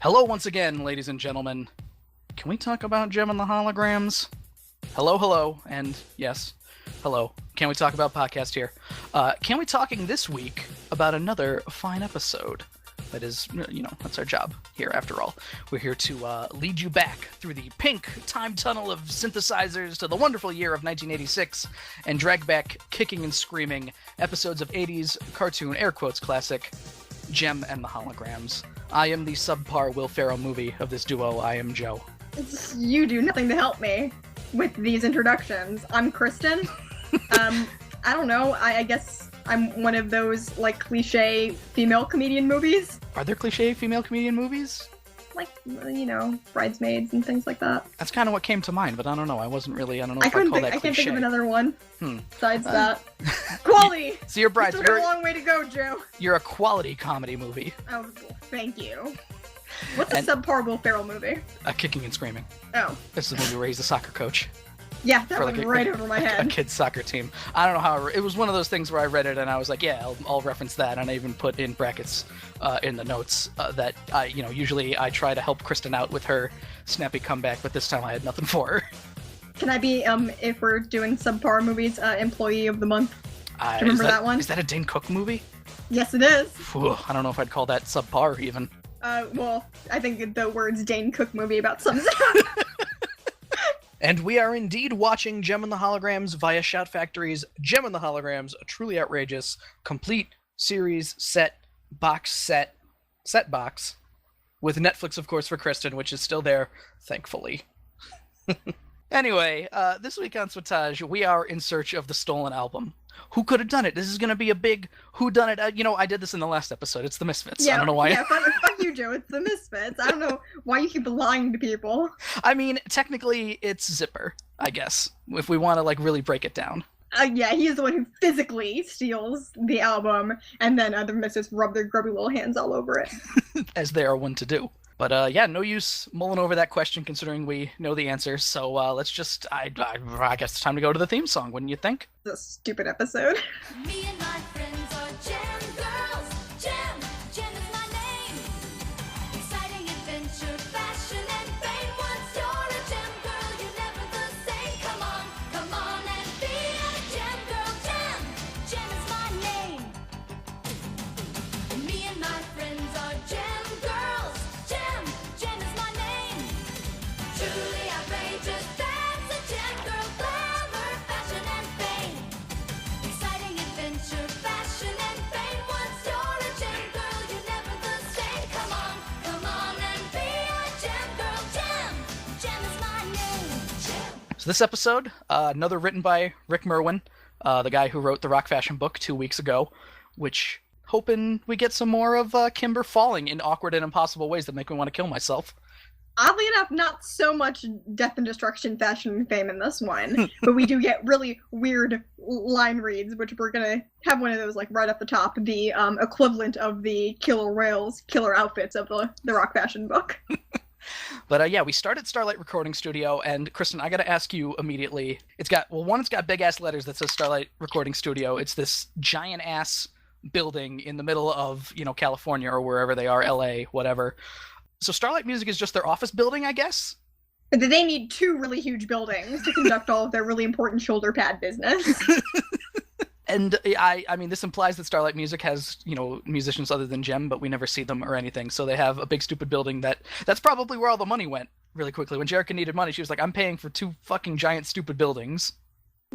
Hello once again, ladies and gentlemen. Can we talk about Gem and the Holograms? Hello, and yes, hello. Can we talk about podcast here? Can we talking this week about another fine episode? That is, that's our job here, after all. We're here to lead you back through the pink time tunnel of synthesizers to the wonderful year of 1986 and drag back kicking and screaming episodes of 80s cartoon air quotes classic Gem and the Holograms. I am the subpar Will Ferrell movie of this duo. I am Joe. You do nothing to help me with these introductions. I'm Kristen. I don't know. I guess I'm one of those, like, cliche female comedian movies. Are there cliche female comedian movies? Like, Bridesmaids and things like that. That's kind of what came to mind, but I don't know. I don't know if I'd call that cliche. I can't think of another one besides that. Quality! Quality! So you're Brides. You're a long way to go, Joe. You're a quality comedy movie. Oh, thank you. What's a subpar Will Ferrell movie? Kicking and Screaming. Oh. This is the movie where he's a soccer coach. Yeah, that went right over my head. A kid's soccer team. I don't know how. It was one of those things where I read it and I was like, yeah, I'll reference that, and I even put in brackets in the notes that I, usually I try to help Kristen out with her snappy comeback, but this time I had nothing for her. Can I be, if we're doing subpar movies, Employee of the Month? Do you remember that one? Is that a Dane Cook movie? Yes, it is. Whew, I don't know if I'd call that subpar even. Well, I think the words Dane Cook movie about sums it up. And we are indeed watching Gem and the Holograms via Shout Factory's Gem and the Holograms, a truly outrageous, complete series set box, with Netflix, of course, for Kristen, which is still there, thankfully. Anyway, this week on CWTAJ, we are in search of the stolen album. Who could have done it? This is going to be a big whodunit. I did this in the last episode. It's the Misfits. Yeah, I don't know why. Yeah, fuck you, Joe. It's the Misfits. I don't know why you keep lying to people. I mean, technically, it's Zipper, I guess, if we want to, really break it down. Yeah, he's the one who physically steals the album, and then other Misfits rub their grubby little hands all over it. As they are one to do. But, no use mulling over that question considering we know the answer, so let's just, I guess it's time to go to the theme song, wouldn't you think? This stupid episode. Me and my friends are Gem girls. Gem is my name. Exciting adventure, fashion, and fame. Once you're a Gem girl, you're never the same. Come on and be a Gem girl. Gem is my name. Me and my friends are Gem girls. Gem is my name. Truly outrageous, that's a Gem girl. Glamour, fashion, and fame. Exciting adventure, fashion, and fame. Once you're a Gem girl, you're never the same. Come on and be a Gem girl. Gem is my name. Gem. So this episode, another written by Rick Merwin, the guy who wrote the Rock Fashion book 2 weeks ago, which, hoping we get some more of Kimber falling in awkward and impossible ways that make me want to kill myself. Oddly enough, not so much death and destruction, fashion, and fame in this one, but we do get really weird line reads, which we're gonna have one of those, right up the top, the equivalent of the Killer Whales killer outfits of the Rock Fashion book. But we start at Starlight Recording Studio, and Kristen, I gotta ask you immediately, it's got big-ass letters that says Starlight Recording Studio. It's this giant-ass building in the middle of, California or wherever they are, LA, whatever. So Starlight Music is just their office building, I guess? They need 2 really huge buildings to conduct all of their really important shoulder pad business. And I mean, this implies that Starlight Music has, musicians other than Gem, but we never see them or anything. So they have a big stupid building that's probably where all the money went really quickly. When Jerica needed money, she was like, I'm paying for 2 fucking giant stupid buildings.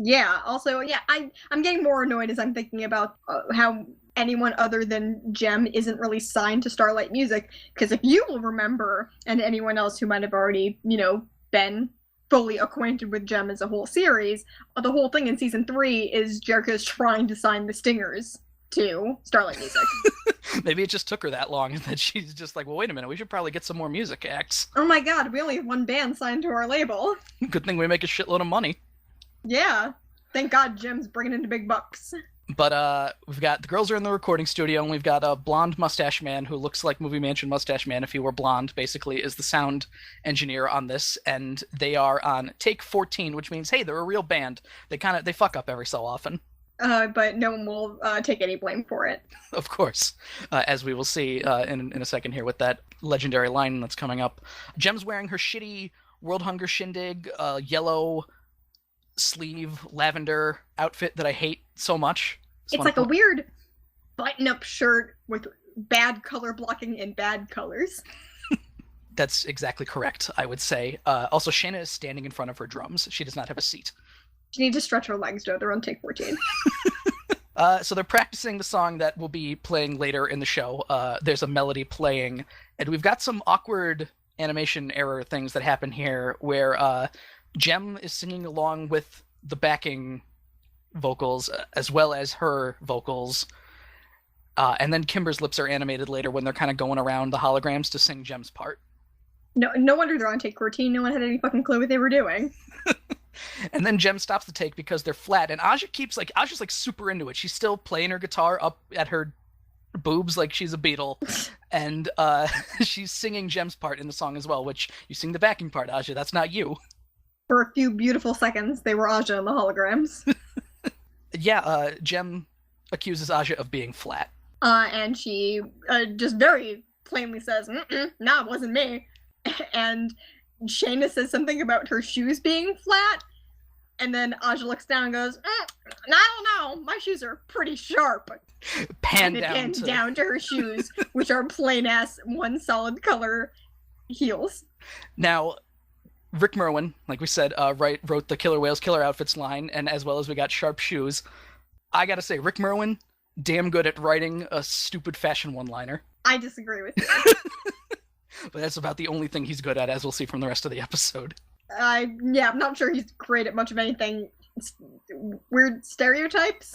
Yeah, also, I'm getting more annoyed as I'm thinking about how anyone other than Gem isn't really signed to Starlight Music, because if you will remember, and anyone else who might have already, been fully acquainted with Gem as a whole series, the whole thing in season 3 is Jerica's trying to sign the Stingers to Starlight Music. Maybe it just took her that long, and that she's just like, well, wait a minute, we should probably get some more music acts. Oh my god, we only have 1 band signed to our label. Good thing we make a shitload of money. Yeah, thank god Gem's bringing in the big bucks. But we've got the girls are in the recording studio, and we've got a blonde mustache man who looks like Movie Mansion Mustache Man if he were blonde, basically, is the sound engineer on this, and they are on take 14, which means, hey, they're a real band. They fuck up every so often. But no one will take any blame for it. Of course, as we will see in a second here with that legendary line that's coming up. Jem's wearing her shitty World Hunger Shindig yellow sleeve lavender outfit that I hate so much. It's like a weird button-up shirt with bad color blocking in bad colors. That's exactly correct, I would say. Also, Shayna is standing in front of her drums. She does not have a seat. She needs to stretch her legs, Joe. They're on take 14. So they're practicing the song that will be playing later in the show. There's a melody playing, and we've got some awkward animation error things that happen here where Jem is singing along with the backing vocals as well as her vocals. And then Kimber's lips are animated later when they're kind of going around the holograms to sing Jem's part. No wonder they're on take 14. No one had any fucking clue what they were doing. And then Jem stops the take because they're flat, and Aja's like super into it. She's still playing her guitar up at her boobs like she's a beetle, and she's singing Jem's part in the song as well, which you sing the backing part, Aja. That's not you. For a few beautiful seconds, they were Aja and the holograms. Yeah, Jem accuses Aja of being flat. And she just very plainly says, "No, it wasn't me." And Shayna says something about her shoes being flat, and then Aja looks down and goes, "I don't know, my shoes are pretty sharp." Pan down to her shoes, which are plain-ass, one solid color heels. Now, Rick Merwin, like we said, wrote the Killer Whales Killer Outfits line, and as well as we got sharp shoes. I gotta say, Rick Merwin, damn good at writing a stupid fashion one-liner. I disagree with you. But that's about the only thing he's good at, as we'll see from the rest of the episode. I'm not sure he's great at much of anything. Weird stereotypes?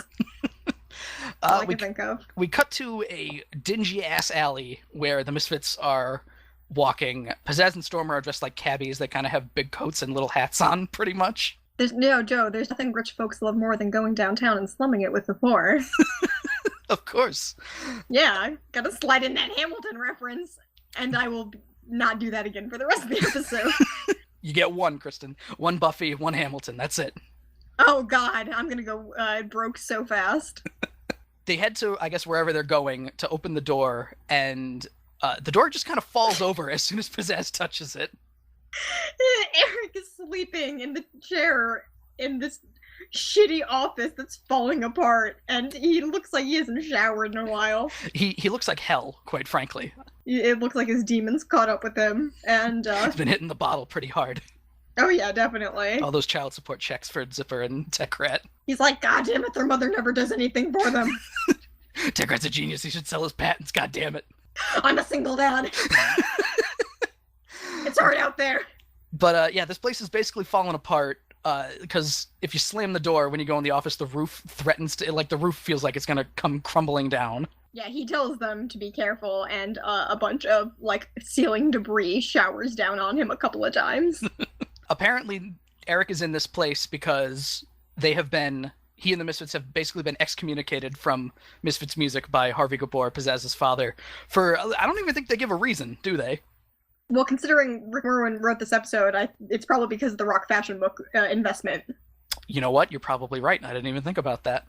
All I can think of. We cut to a dingy-ass alley where the Misfits are walking. Pizzazz and Stormer are dressed like cabbies. They kind of have big coats and little hats on, pretty much. Joe, there's nothing rich folks love more than going downtown and slumming it with the poor. Of course. Yeah, gotta slide in that Hamilton reference. And I will not do that again for the rest of the episode. You get one, Kristen. One Buffy, one Hamilton. That's it. Oh, God. I'm going to go broke so fast. They head to, I guess, wherever they're going to open the door, and the door just kind of falls over as soon as Pizzazz touches it. Eric is sleeping in the chair in this shitty office that's falling apart, and he looks like he hasn't showered in a while. He looks like hell, quite frankly. It looks like his demons caught up with him, and he's been hitting the bottle pretty hard. Oh yeah, definitely. All those child support checks for Zipper and Techrat. He's like, God damn it, their mother never does anything for them. Techrat's a genius. He should sell his patents. God damn it. I'm a single dad. It's hard out there. But yeah, this place is basically falling apart. Because if you slam the door when you go in the office, the roof threatens to, the roof feels like it's gonna come crumbling down. Yeah, he tells them to be careful, and a bunch of, ceiling debris showers down on him a couple of times. Apparently, Eric is in this place because he and the Misfits have basically been excommunicated from Misfits music by Harvey Gabor, Pizzazz's father, for, I don't even think they give a reason, do they? Well, considering Rick Merwin wrote this episode, it's probably because of the Rock Fashion Book investment. You know what? You're probably right. I didn't even think about that.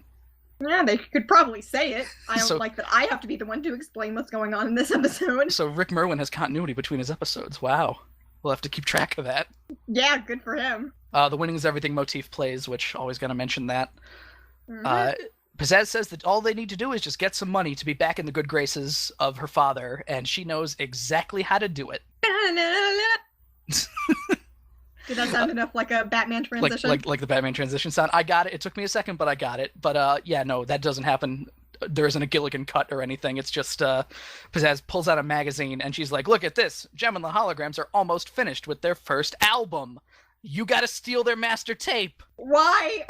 Yeah, they could probably say it. I don't like that I have to be the one to explain what's going on in this episode. So Rick Merwin has continuity between his episodes. Wow. We'll have to keep track of that. Yeah, good for him. The Winning is Everything motif plays, which always gotta mention that. Mm-hmm. Pizzazz says that all they need to do is just get some money to be back in the good graces of her father, and she knows exactly how to do it. Did that sound enough like a Batman transition? Like the Batman transition sound? I got it. It took me a second, but I got it. But yeah, no, that doesn't happen. There isn't a Gilligan cut or anything. It's just Pizzazz pulls out a magazine, and she's like, look at this. Jem and the Holograms are almost finished with their first album. You gotta steal their master tape. Why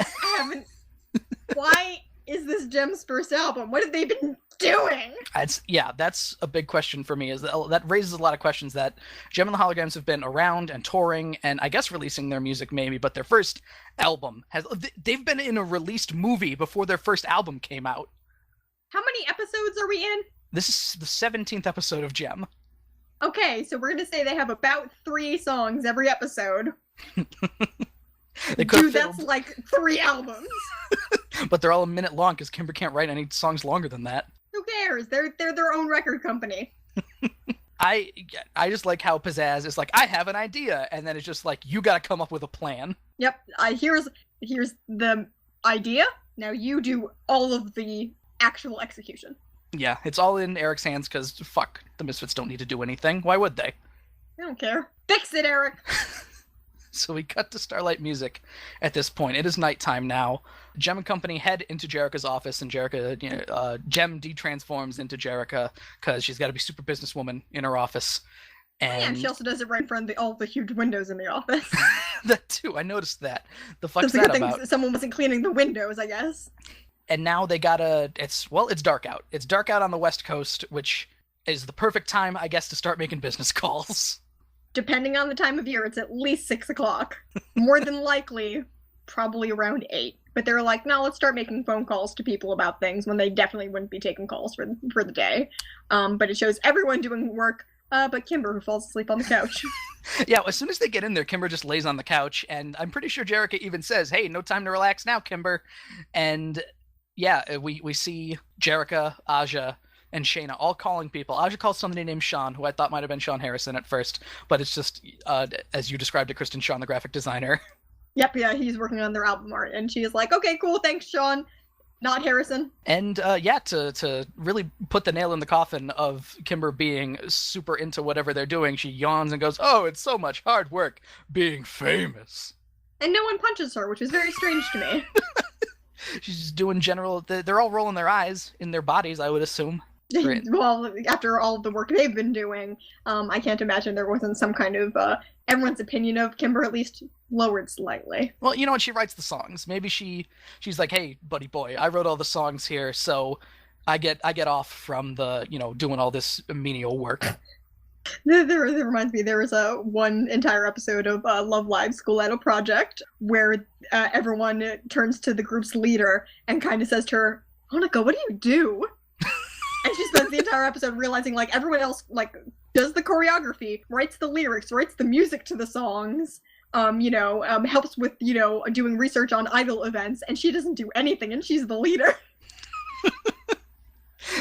is this Jem's first album? What have they been doing? That's a big question for me. That raises a lot of questions. That Jem and the Holograms have been around and touring, and I guess releasing their music maybe, but their first album they've been in a released movie before their first album came out. How many episodes are we in? This is the 17th episode of Jem. Okay, so we're gonna say they have about 3 songs every episode. Dude, that's like 3 albums. But they're all a minute long because Kimber can't write any songs longer than that. Who cares? They're their own record company. I just like how Pizzazz is like, I have an idea, and then it's just like, you gotta come up with a plan. Yep. Here's the idea. Now you do all of the actual execution. Yeah, it's all in Eric's hands because fuck, the Misfits don't need to do anything. Why would they? I don't care. Fix it, Eric. So we cut to Starlight Music at this point. It is nighttime now. Jem and company head into Jerrica's office, and Jem de-transforms into Jerrica because she's got to be super businesswoman in her office. And Yeah, she also does it right in front of all the huge windows in the office. that too, I noticed that. The fuck's It's a good that thing about? someone wasn't cleaning the windows, I guess. And now they gotta. It's dark out. It's dark out on the West Coast, which is the perfect time, I guess, to start making business calls. Depending on the time of year, it's at least 6 o'clock. More than likely, probably around 8. But they're like, no, let's start making phone calls to people about things when they definitely wouldn't be taking calls for the day. But it shows everyone doing work, but Kimber, who falls asleep on the couch. Yeah, as soon as they get in there, Kimber just lays on the couch, and I'm pretty sure Jerrica even says, hey, no time to relax now, Kimber. And yeah, we see Jerrica, Aja, and Shayna all calling people. Aja calls somebody named Sean, who I thought might have been Sean Harrison at first, but it's just, as you described it, Kristen Shawn, the graphic designer. Yep, yeah, he's working on their album art, and she's like, okay, cool, thanks, Sean. Not Harrison. And yeah, to really put the nail in the coffin of Kimber being super into whatever they're doing, she yawns and goes, oh, it's so much hard work being famous. And no one punches her, which is very strange to me. She's just doing general, they're all rolling their eyes in their bodies, I would assume. Great. Well, after all the work they've been doing, I can't imagine there wasn't some kind of, everyone's opinion of Kimber at least lowered slightly. Well, you know what? She writes the songs. Maybe she's like, hey, buddy boy, I wrote all the songs here, so I get off from the, doing all this menial work. That reminds me, there was one entire episode of Love Live School Idol Project where everyone turns to the group's leader and kind of says to her, Monica, what do you do? And she spends the entire episode realizing, like, everyone else, like, does the choreography, writes the lyrics, writes the music to the songs, helps with, doing research on idol events, and she doesn't do anything, and she's the leader.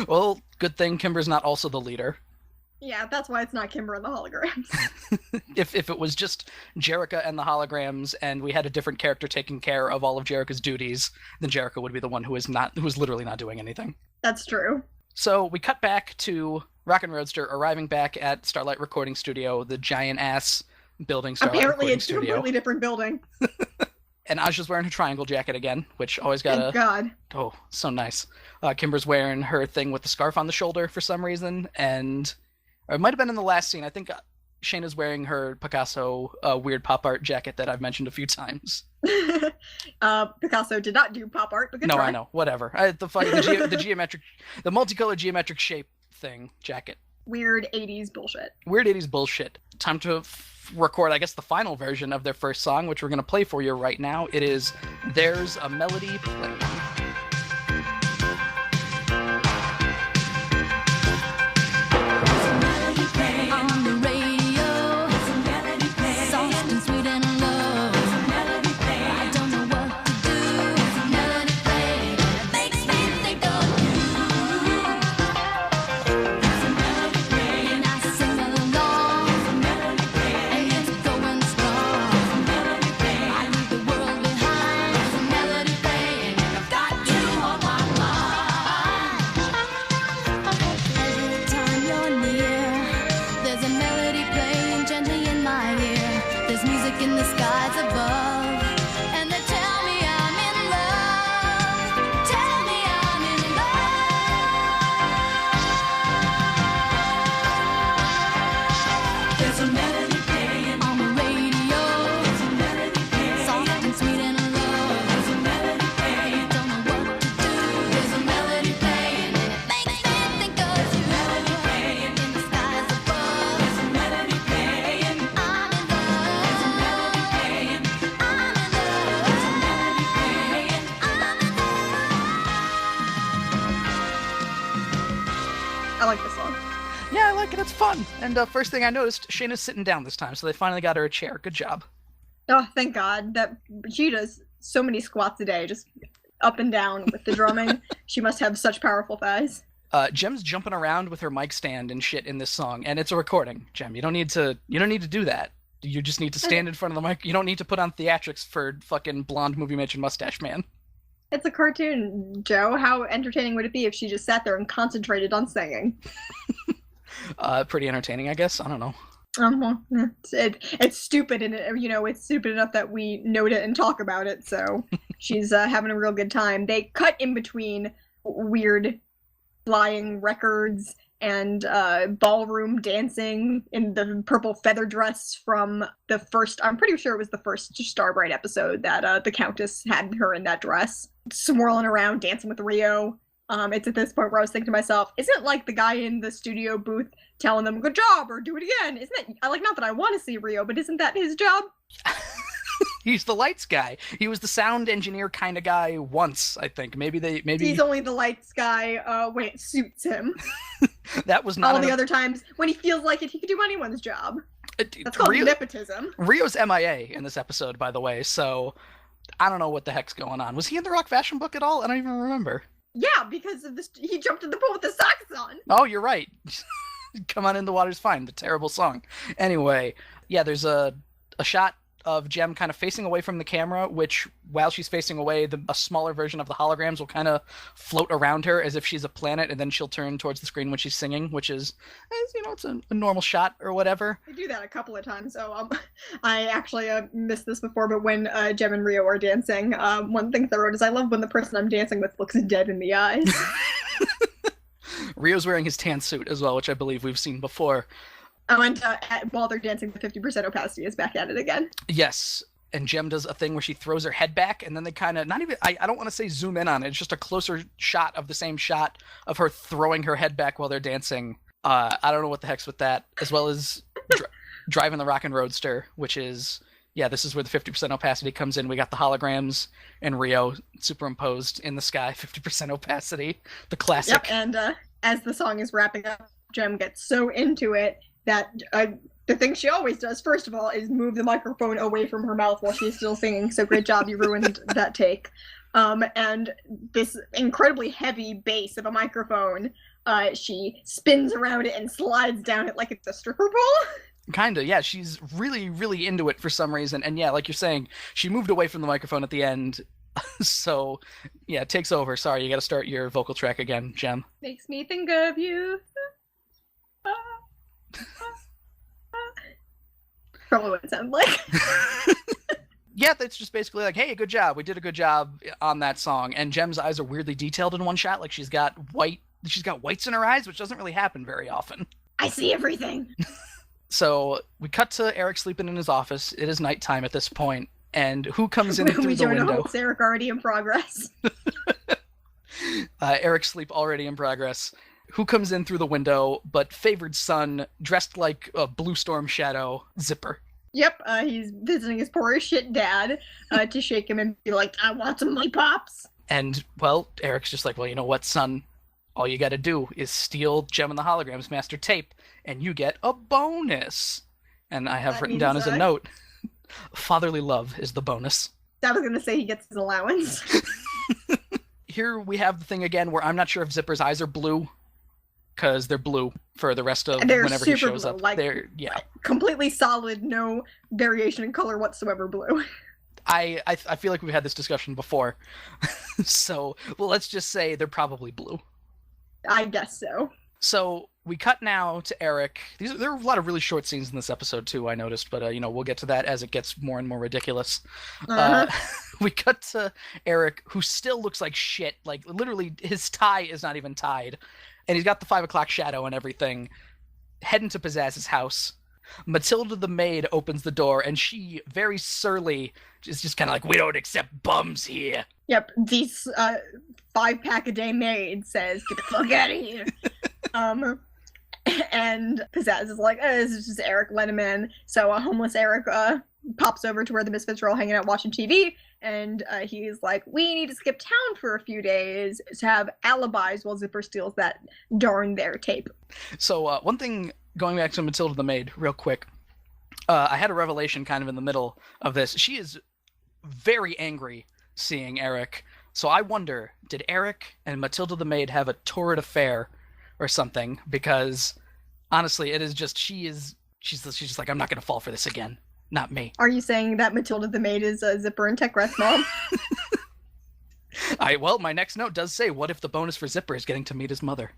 Well, good thing Kimber's not also the leader. Yeah, that's why it's not Kimber and the Holograms. If it was just Jerrica and the Holograms, and we had a different character taking care of all of Jerrica's duties, then Jerrica would be the one who is literally not doing anything. That's true. So we cut back to Rockin' Roadster arriving back at Starlight Recording Studio, the giant-ass building Starlight Apparently Recording it's a Studio. completely different building. And Aja's wearing her triangle jacket again, which always got Thank God. Oh, so nice. Kimber's wearing her thing with the scarf on the shoulder for some reason, or it might have been in the last scene. I think Shayna's wearing her Picasso weird pop art jacket that I've mentioned a few times. Picasso did not do pop art, but good No, try. I know. Whatever. The multicolored geometric shape thing jacket. Weird 80s bullshit. Weird 80s bullshit. Time to record, I guess, the final version of their first song, which we're going to play for you right now. It is There's a Melody Playing. On the radio, soft and sweet and low. I don't know what to do. Melody playing, it makes me think of you. And I sing along, and it's going strong. I leave the world behind. There's a melody playing, and I've got you on my mind. Every time you're near, there's a melody playing gently in my ear. There's music in the skies above, and they tell me I'm in love. Tell me I'm in love. There's a melody playing on the radio. There's a melody playing, soft and sweet and low. There's a melody playing, don't know what to do. There's a melody playing, and it makes me think of you. Melody playing in the skies above. There's a melody playing, I'm in love. There's a melody playing, I'm in love. There's a melody playing, I'm in love. I like this song. Yeah, I like it. It's fun. And first thing I noticed, Shayna's sitting down this time, so they finally got her a chair. Good job. Oh, thank God. That she does so many squats a day, just up and down with the drumming. She must have such powerful thighs. Jem's jumping around with her mic stand and shit in this song, and it's a recording. Jem, you don't need to do that. You just need to stand in front of the mic. You don't need to put on theatrics for fucking blonde movie match and mustache man. It's a cartoon, Joe. How entertaining would it be if she just sat there and concentrated on singing? Pretty entertaining, I guess. I don't know. Well, it's stupid, and it's stupid enough that we note it and talk about it. So she's having a real good time. They cut in between weird flying records and ballroom dancing in the purple feather dress from the first. I'm pretty sure it was the first Starbright episode that the Countess had her in that dress, swirling around, dancing with Rio. It's at this point where I was thinking to myself, isn't it like the guy in the studio booth telling them, good job, or do it again? Isn't it, not that I want to see Rio, but isn't that his job? He's the lights guy. He was the sound engineer kind of guy once, I think. Maybe He's only the lights guy when it suits him. That was not all the other times when he feels like it, he could do anyone's job. That's called nepotism. Rio's MIA in this episode, by the way, so I don't know what the heck's going on. Was he in the Rock Fashion Book at all? I don't even remember. Yeah, because of this, he jumped in the pool with the socks on. Oh, you're right. Come on in, the water's fine. The terrible song. Anyway, yeah, there's a shot of Jem kind of facing away from the camera, which, while she's facing away, a smaller version of the holograms will kind of float around her as if she's a planet, and then she'll turn towards the screen when she's singing, which is it's a normal shot or whatever. I do that a couple of times, so I actually missed this before, but when Jem and Rio are dancing, one thing that I wrote is, I love when the person I'm dancing with looks dead in the eyes. Rio's wearing his tan suit as well, which I believe we've seen before. Oh, and while they're dancing, the 50% opacity is back at it again. Yes, and Jem does a thing where she throws her head back, and then they kind of, I don't want to say zoom in on it, it's just a closer shot of the same shot of her throwing her head back while they're dancing. I don't know what the heck's with that, as well as driving the Rockin' Roadster, which is, this is where the 50% opacity comes in. We got the holograms and Rio superimposed in the sky, 50% opacity, the classic. Yep, and as the song is wrapping up, Jem gets so into it that the thing she always does, first of all, is move the microphone away from her mouth while she's still singing. So great job, you ruined that take. And this incredibly heavy bass of a microphone, she spins around it and slides down it like it's a stripper pole. Kinda, yeah. She's really, really into it for some reason. And yeah, like you're saying, she moved away from the microphone at the end. So, yeah, it takes over. Sorry, you gotta start your vocal track again, Jem. Makes me think of you. Probably what it sounds like. Yeah, that's just basically like, hey, good job. We did a good job on that song. And Jem's eyes are weirdly detailed in one shot. Like she's got whites in her eyes, which doesn't really happen very often. I see everything. So we cut to Eric sleeping in his office. It is nighttime at this point. And who comes in through the window? It's Eric already in progress. Eric's sleep already in progress. Who comes in through the window but favored son, dressed like a Blue Storm Shadow, Zipper. Yep, he's visiting his poor as shit dad to shake him and be like, I want some money, Pops. And, well, Eric's just like, well, you know what, son? All you gotta do is steal Jem and the Holograms master tape, and you get a bonus. And I have That written means, down as a note, fatherly love is the bonus. I was going to say he gets his allowance. Here we have the thing again where I'm not sure if Zipper's eyes are blue, because they're blue for the rest of whenever he shows blue, up. like, they're completely solid, no variation in color whatsoever blue. I feel like we've had this discussion before. So, well, let's just say they're probably blue. I guess so. So we cut now to Eric. There are a lot of really short scenes in this episode too, I noticed, but we'll get to that as it gets more and more ridiculous. We cut to Eric, who still looks like shit. Like literally, his tie is not even tied, and he's got the 5 o'clock shadow and everything. Heading to Pizzazz's house. Matilda the maid opens the door, and she, very surly, is just kind of like, we don't accept bums here. Yep, these 5-pack-a-day maid says, get the fuck out of here. And Pizzazz is like, this is just Eric, let him in. So homeless Eric pops over to where the Misfits are all hanging out watching TV, and he's like, we need to skip town for a few days to have alibis while Zipper steals that darn their tape. So one thing, going back to Matilda the maid real quick, I had a revelation kind of in the middle of this. She is very angry seeing Eric. So I wonder, did Eric and Matilda the maid have a torrid affair or something, because honestly, it is just she's just like, I'm not gonna fall for this again. Not me. Are you saying that Matilda the maid is Zipper and Tech Rat's mom? Well, my next note does say, what if the bonus for Zipper is getting to meet his mother?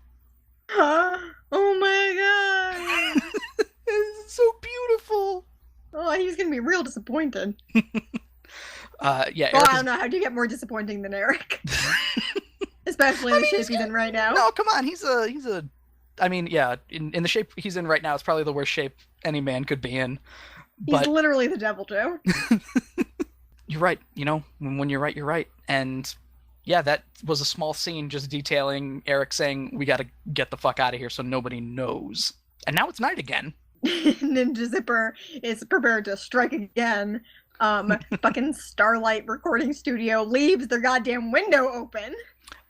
Oh my god! It's so beautiful. Oh, he's gonna be real disappointed. Yeah. Well, Eric I don't know. How do you get more disappointing than Eric? Especially in the shape he's in right now. No, come on. He's a. I mean, yeah. In the shape he's in right now, it's probably the worst shape any man could be in. He's literally the devil, Joe. You're right. You know, when you're right, you're right. And yeah, that was a small scene just detailing Eric saying, we got to get the fuck out of here so nobody knows. And now it's night again. Ninja Zipper is prepared to strike again. Fucking Starlight recording studio leaves their goddamn window open.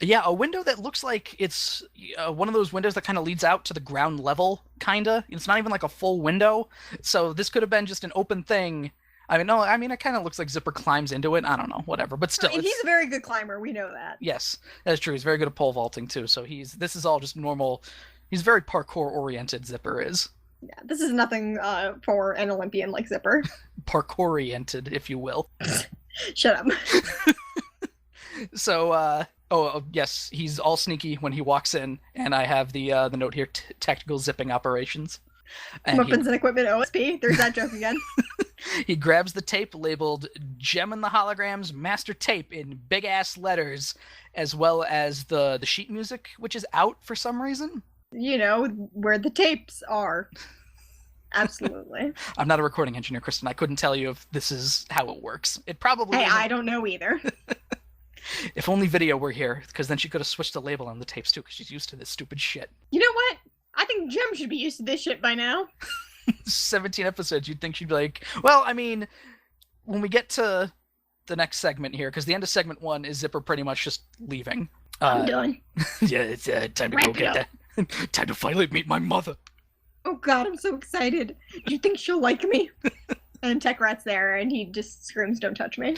Yeah, a window that looks like it's one of those windows that kind of leads out to the ground level, kinda. It's not even like a full window. So this could have been just an open thing. I mean, it kind of looks like Zipper climbs into it. I don't know, whatever. But still, He's a very good climber. We know that. Yes, that's true. He's very good at pole vaulting too. So this is all just normal. He's very parkour oriented. Zipper is. Yeah, this is nothing for an Olympian like Zipper. Parkour oriented, if you will. Shut up. So, yes, he's all sneaky when he walks in, and I have the note here: tactical zipping operations. And Weapons and equipment OSP. There's that joke again. He grabs the tape labeled Gem and the Holograms Master Tape in big ass letters, as well as the sheet music, which is out for some reason. You know, where the tapes are. Absolutely. I'm not a recording engineer, Kristen. I couldn't tell you if this is how it works. It probably Hey, isn't. I don't know either. If only video were here, because then she could have switched the label on the tapes too, because she's used to this stupid shit. You know what? I think Gem should be used to this shit by now. 17 episodes, you'd think she'd be like, well, I mean, when we get to the next segment here, because the end of segment 1 is Zipper pretty much just leaving. I'm done. Yeah, it's time to Wrap go it get up. that. Time to finally meet my mother. Oh god, I'm so excited. Do you think she'll like me? And Tech Rat's there, and he just screams, don't touch me.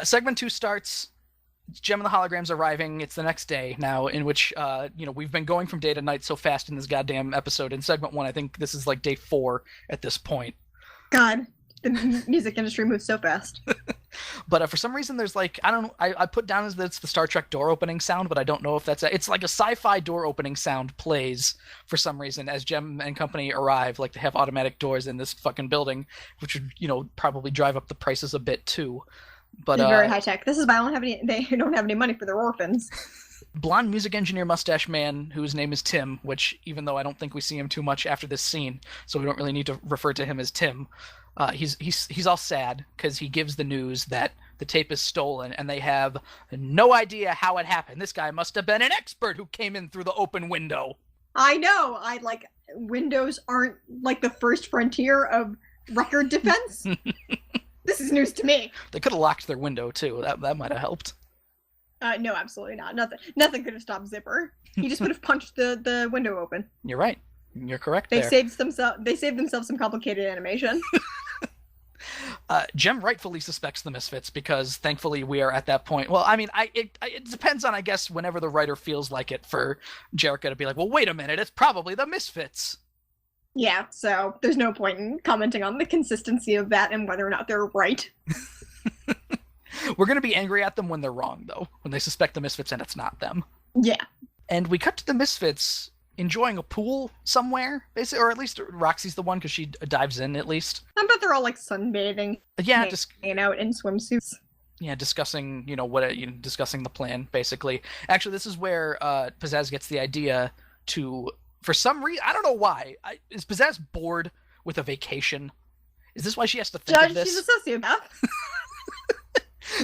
Segment 2 starts. Gem and the Holograms arriving. It's the next day now, in which, we've been going from day to night so fast in this goddamn episode. In segment 1, I think this is like day 4 at this point. God, the music industry moves so fast. But for some reason, there's like, I don't know, I put down as that it's the Star Trek door opening sound, but I don't know if it's like a sci-fi door opening sound plays for some reason as Gem and company arrive. Like, they have automatic doors in this fucking building, which would, probably drive up the prices a bit too. But it's very high tech. This is why they don't have any money for their orphans. Blonde music engineer mustache man whose name is Tim, which even though I don't think we see him too much after this scene, so we don't really need to refer to him as Tim. He's all sad because he gives the news that the tape is stolen and they have no idea how it happened. This guy must have been an expert who came in through the open window. I know. Windows aren't like the first frontier of record defense. This is news to me. They could have locked their window too. That might have helped. No, absolutely not. Nothing could have stopped Zipper. He just would have punched the window open. You're right. You're correct. They saved themselves some complicated animation. Gem rightfully suspects the Misfits because thankfully we are at that point. Well, I mean, it depends on, I guess, whenever the writer feels like it for Jericho to be like, well, wait a minute, it's probably the Misfits. Yeah, so there's no point in commenting on the consistency of that and whether or not they're right. We're going to be angry at them when they're wrong, though, when they suspect the Misfits and it's not them. Yeah. And we cut to the Misfits enjoying a pool somewhere, basically, or at least Roxy's the one because she dives in at least. I bet they're all like sunbathing. Yeah, hanging out in swimsuits. Yeah, discussing, discussing the plan, basically. Actually, this is where Pizzazz gets the idea to, for some reason, I don't know why, is Pizzazz bored with a vacation? Is this why she has to think of this? She's a sociopath.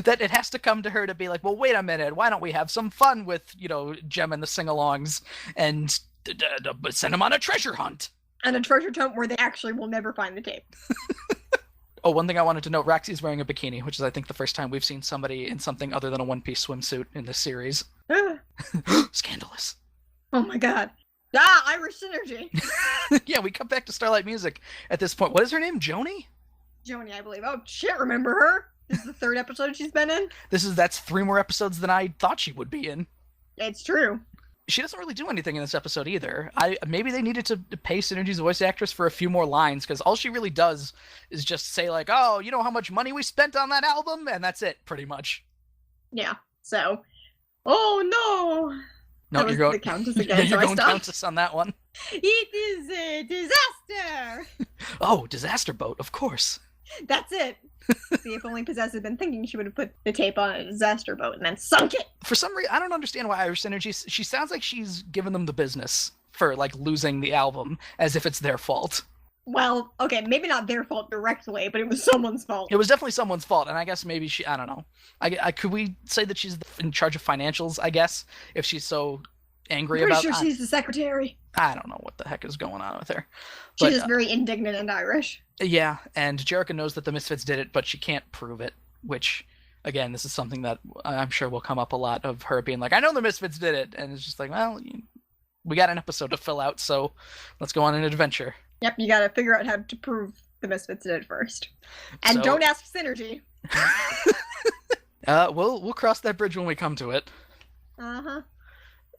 That it has to come to her to be like, well, wait a minute, why don't we have some fun with, Gem and the sing-alongs and send them on a treasure hunt? And a treasure hunt where they actually will never find the tape. Oh, one thing I wanted to note, Roxy is wearing a bikini, which is, I think, the first time we've seen somebody in something other than a one-piece swimsuit in this series. Scandalous. Oh my god. Irish synergy. Yeah, we come back to Starlight Music at this point. What is her name? Joni? Joni, I believe. Oh, shit, remember her? This is the 3rd episode she's been in? That's 3 more episodes than I thought she would be in. It's true. she doesn't really do anything in this episode either. Maybe they needed to pay Synergy's voice actress for a few more lines, because all she really does is just say like, "Oh, you know how much money we spent on that album," and that's it, pretty much. Yeah. So, oh no. No, That was you're going the Countess again. you're so I going stopped. Countess on that one. It is a disaster. Oh, disaster boat, of course. That's it. See, if only Possess had been thinking, she would have put the tape on a disaster boat and then sunk it. For some reason, I don't understand why Irish Synergy. She sounds like she's giving them the business for like losing the album, as if it's their fault. Well, okay, maybe not their fault directly, but it was someone's fault. It was definitely someone's fault, and I guess maybe she. I don't know. Could we say that she's in charge of financials? I guess if she's so angry I'm pretty about. sure she's the secretary. I don't know what the heck is going on with her. She's But, just very indignant and Irish. Yeah, and Jerica knows that the Misfits did it, but she can't prove it, which, again, this is something that I'm sure will come up a lot, of her being like, I know the Misfits did it, and it's just like, well, we got an episode to fill out, so let's go on an adventure. Yep, you gotta figure out how to prove the Misfits did it first. And So- don't ask Synergy. We'll cross that bridge when we come to it. Uh-huh.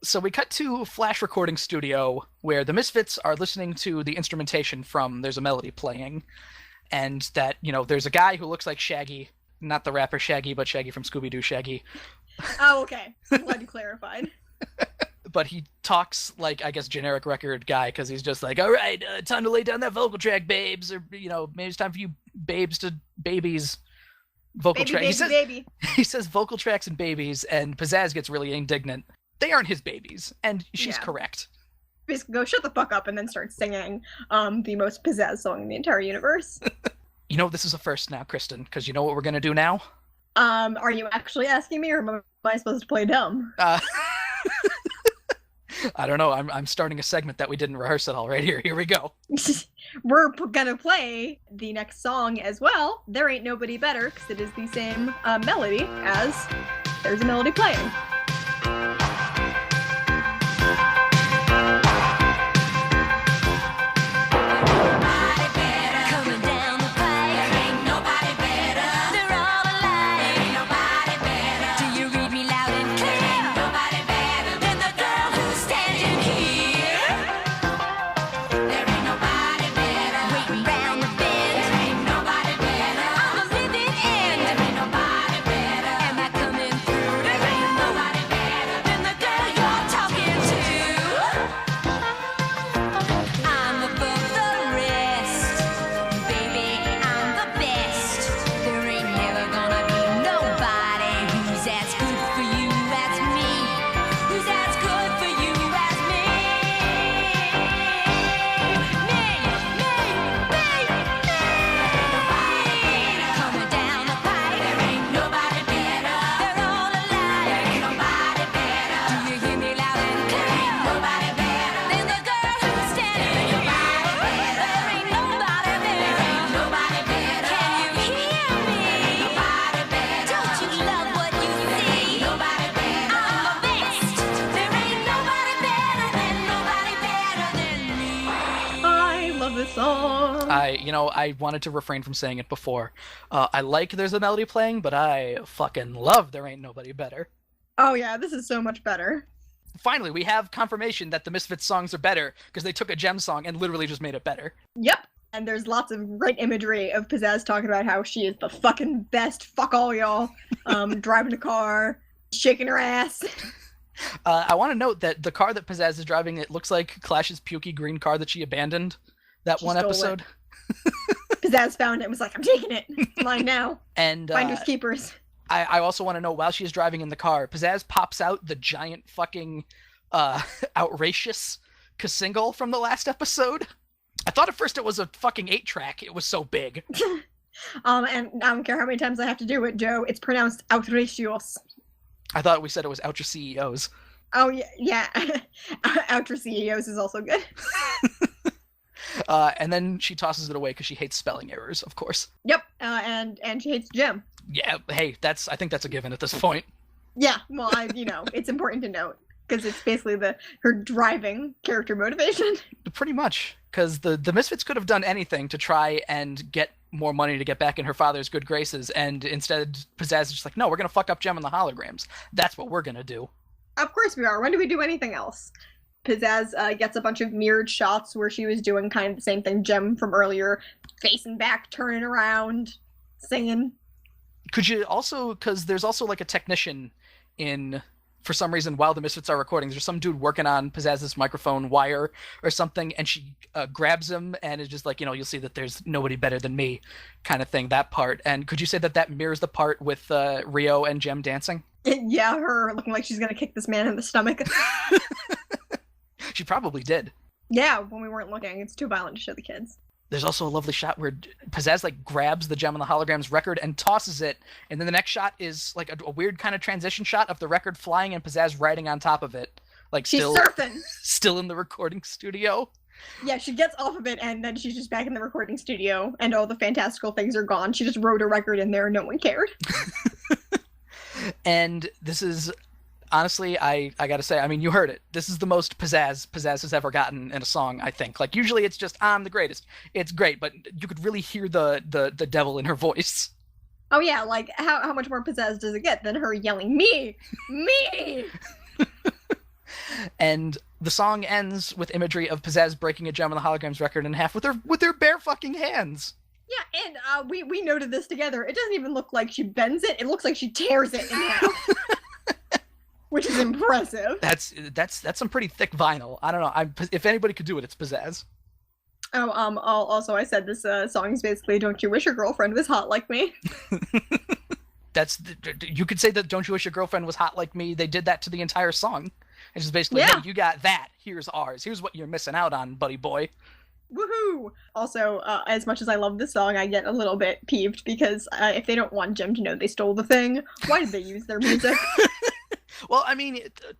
So we cut to a Flash recording studio where the Misfits are listening to the instrumentation from There's a Melody playing, and that, there's a guy who looks like Shaggy, not the rapper Shaggy, but Shaggy from Scooby-Doo Shaggy. Oh, okay. I'm glad you clarified. But he talks like, I guess, generic record guy, because he's just like, all right, time to lay down that vocal track, babes, or, maybe it's time for you babes to babies. Vocal Baby, track. baby, baby. He says vocal tracks and babies, and Pizzazz gets really indignant. They aren't his babies, and she's Yeah. correct. Basically go shut the fuck up and then start singing the most pizzazz song in the entire universe. This is a first now, Kristen, because you know what we're going to do now? Are you actually asking me, or am I supposed to play dumb? I don't know. I'm starting a segment that we didn't rehearse at all right here. Here we go. We're gonna play the next song as well. There Ain't Nobody Better, because it is the same melody as There's a Melody Playing. Coming down the pike, there ain't nobody better. They're all alike, there ain't nobody better. Do you read me loud and clear? There ain't nobody better than the girl who's standing here. There ain't nobody better. Waiting round the bend, there ain't nobody better. On the living end, there ain't nobody better. Am I coming through? There ain't nobody better than the girl you're talking to. I'm above the rest, baby, I'm the best. There ain't never gonna be nobody who's as good for you as me, who's as good for you as me. Coming down the pipe, there ain't nobody better. They're all alike, there ain't nobody better. Do you hear me loud and clear? There ain't nobody better than the girl who's standing here. There ain't nobody better. There ain't nobody better. Can you hear me? Nobody better. Don't you love what you see? Nobody better. I'm the best. There ain't nobody better than nobody better than me. I love this song. I wanted to refrain from saying it before. I like There's a Melody playing, but I fucking love There Ain't Nobody Better. Oh yeah, this is so much better. Finally, we have confirmation that the Misfits songs are better, because they took a Gem song and literally just made it better. Yep. And there's lots of great imagery of Pizzazz talking about how she is the fucking best. Fuck all y'all. Driving a car, shaking her ass. I want to note that the car that Pizzazz is driving, it looks like Clash's pukey green car that she abandoned that She one stole it. episode. Pizzazz found it and was like, I'm taking it. Mine now. And Finders keepers. I also want to know, while she's driving in the car, Pizzazz pops out the giant fucking outrageous single from the last episode. I thought at first it was a fucking 8-track. It was so big. And I don't care how many times I have to do it, Joe. It's pronounced outrageous. I thought we said it was Outra CEOs. Oh yeah. Outra CEOs is also good. And then she tosses it away because she hates spelling errors, of course. Yep. And she hates Jim. Yeah, hey, I think that's a given at this point. Yeah. Well, it's important to note because it's basically her driving character motivation. Pretty much, because the Misfits could have done anything to try and get more money to get back in her father's good graces, and instead Pizzazz is just like, no, we're gonna fuck up Gem and the Holograms. That's what we're gonna do. Of course we are. When do we do anything else? Pizzazz gets a bunch of mirrored shots where she was doing kind of the same thing Jem from earlier, facing back, turning around, singing. Could you also, because there's also like a technician in, for some reason, while the Misfits are recording, there's some dude working on Pizzazz's microphone wire or something, and she grabs him and is just like, you'll see that there's nobody better than me kind of thing, that part. And could you say that mirrors the part with Rio and Jem dancing? Yeah, her looking like she's gonna kick this man in the stomach. She probably did. Yeah, when we weren't looking. It's too violent to show the kids. There's also a lovely shot where Pizzazz like grabs the Jem and the Holograms record and tosses it, and then the next shot is like a weird kind of transition shot of the record flying and Pizzazz riding on top of it, like She's surfing. still in the recording studio. Yeah, she gets off of it and then she's just back in the recording studio, and all the fantastical things are gone. She just wrote a record in there and no one cared. And this is, honestly, I gotta say, I mean, you heard it. This is the most Pizzazz has ever gotten in a song, I think. Like, usually it's just, I'm the greatest. It's great, but you could really hear the devil in her voice. Oh yeah, like, how much more pizzazz does it get than her yelling, me! Me! And the song ends with imagery of Pizzazz breaking a Jem and the Holograms record in half with her bare fucking hands. Yeah, and we noted this together. It doesn't even look like she bends it. It looks like she tears it in half. Which is impressive. That's some pretty thick vinyl. I don't know. If anybody could do it, it's Pizzazz. Oh, also I said this song is basically "Don't You Wish Your Girlfriend Was Hot Like Me." You could say that "Don't You Wish Your Girlfriend Was Hot Like Me." They did that to the entire song. It's just basically, Yeah. Hey, you got that. Here's ours. Here's what you're missing out on, buddy boy. Woohoo! Also, as much as I love this song, I get a little bit peeved because if they don't want Jem to know they stole the thing, why did they use their music? Well, I mean,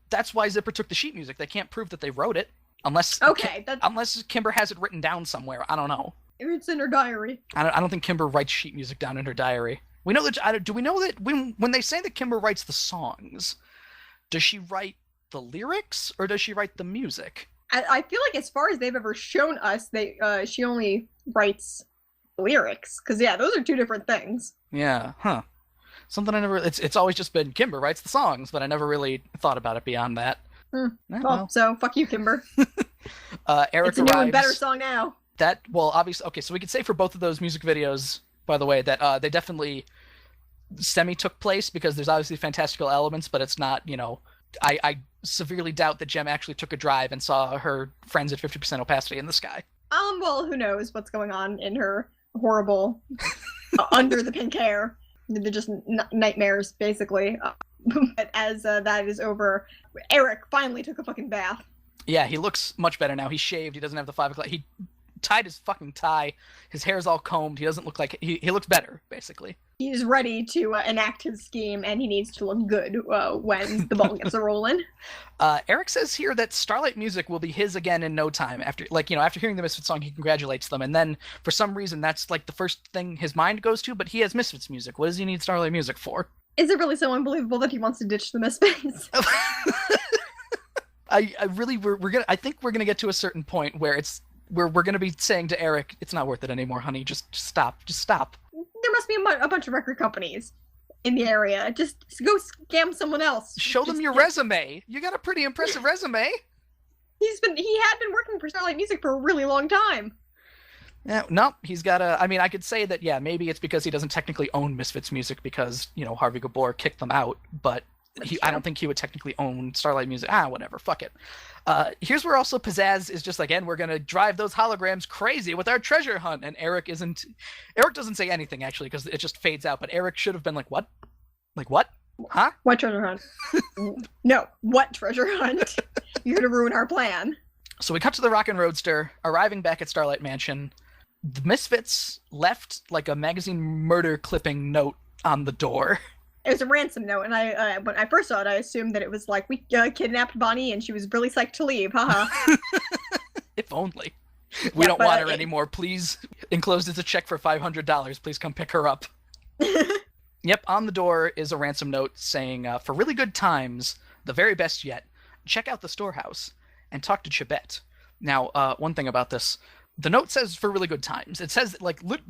that's why Zipper took the sheet music. They can't prove that they wrote it unless unless Kimber has it written down somewhere. I don't know. It's in her diary. I don't think Kimber writes sheet music down in her diary. We know that. Do we know that when they say that Kimber writes the songs, does she write the lyrics or does she write the music? I feel like as far as they've ever shown us, she only writes lyrics. Because yeah, those are two different things. Yeah, huh. Something I never. It's always just been Kimber writes the songs, but I never really thought about it beyond that. Well, so fuck you, Kimber. Eric it's a new arrives. and better song now. Obviously, okay. So we could say for both of those music videos, by the way, that they definitely semi took place because there's obviously fantastical elements, but it's not. I severely doubt that Jem actually took a drive and saw her friends at 50% opacity in the sky. Well, who knows what's going on in her horrible under the pink hair. They're just nightmares, basically. But as that is over, Eric finally took a fucking bath. Yeah, he looks much better now. He's shaved. He doesn't have the 5 o'clock. He tied his fucking tie. His hair's all combed. He doesn't look like... He looks better, basically. He's ready to enact his scheme, and he needs to look good when the ball gets a-rolling. Eric says here that Starlight Music will be his again in no time. After hearing the Misfits song, he congratulates them, and then for some reason that's like the first thing his mind goes to. But he has Misfits music. What does he need Starlight Music for? Is it really so unbelievable that he wants to ditch the Misfits? I think we're gonna get to a certain point where we're gonna be saying to Eric, it's not worth it anymore, honey. Just stop. There must be a bunch of record companies in the area. Just go scam someone else. Show them your resume. You got a pretty impressive resume. He had been working for Starlight Music for a really long time. Yeah, no, he's got a... I mean, I could say that, yeah, maybe it's because he doesn't technically own Misfits music because, Harvey Gabor kicked them out, but I don't think he would technically own Starlight Music. Whatever, fuck it. Here's where also Pizzazz is just like, and we're gonna drive those holograms crazy with our treasure hunt, and Eric doesn't say anything, actually, because it just fades out, but Eric should have been like, what? Like, what? Huh? What treasure hunt? No, what treasure hunt? You're gonna ruin our plan. So we cut to the Rockin' Roadster, arriving back at Starlight Mansion. The Misfits left like a magazine murder clipping note on the door. It was a ransom note, and when I first saw it, I assumed that it was like, we kidnapped Bonnie, and she was really psyched to leave, haha. If only. We don't want her anymore. Please, enclosed is a check for $500. Please come pick her up. Yep, on the door is a ransom note saying, for really good times, the very best yet, check out the storehouse and talk to Chibette. Now, one thing about this, the note says for really good times. It says, like, look,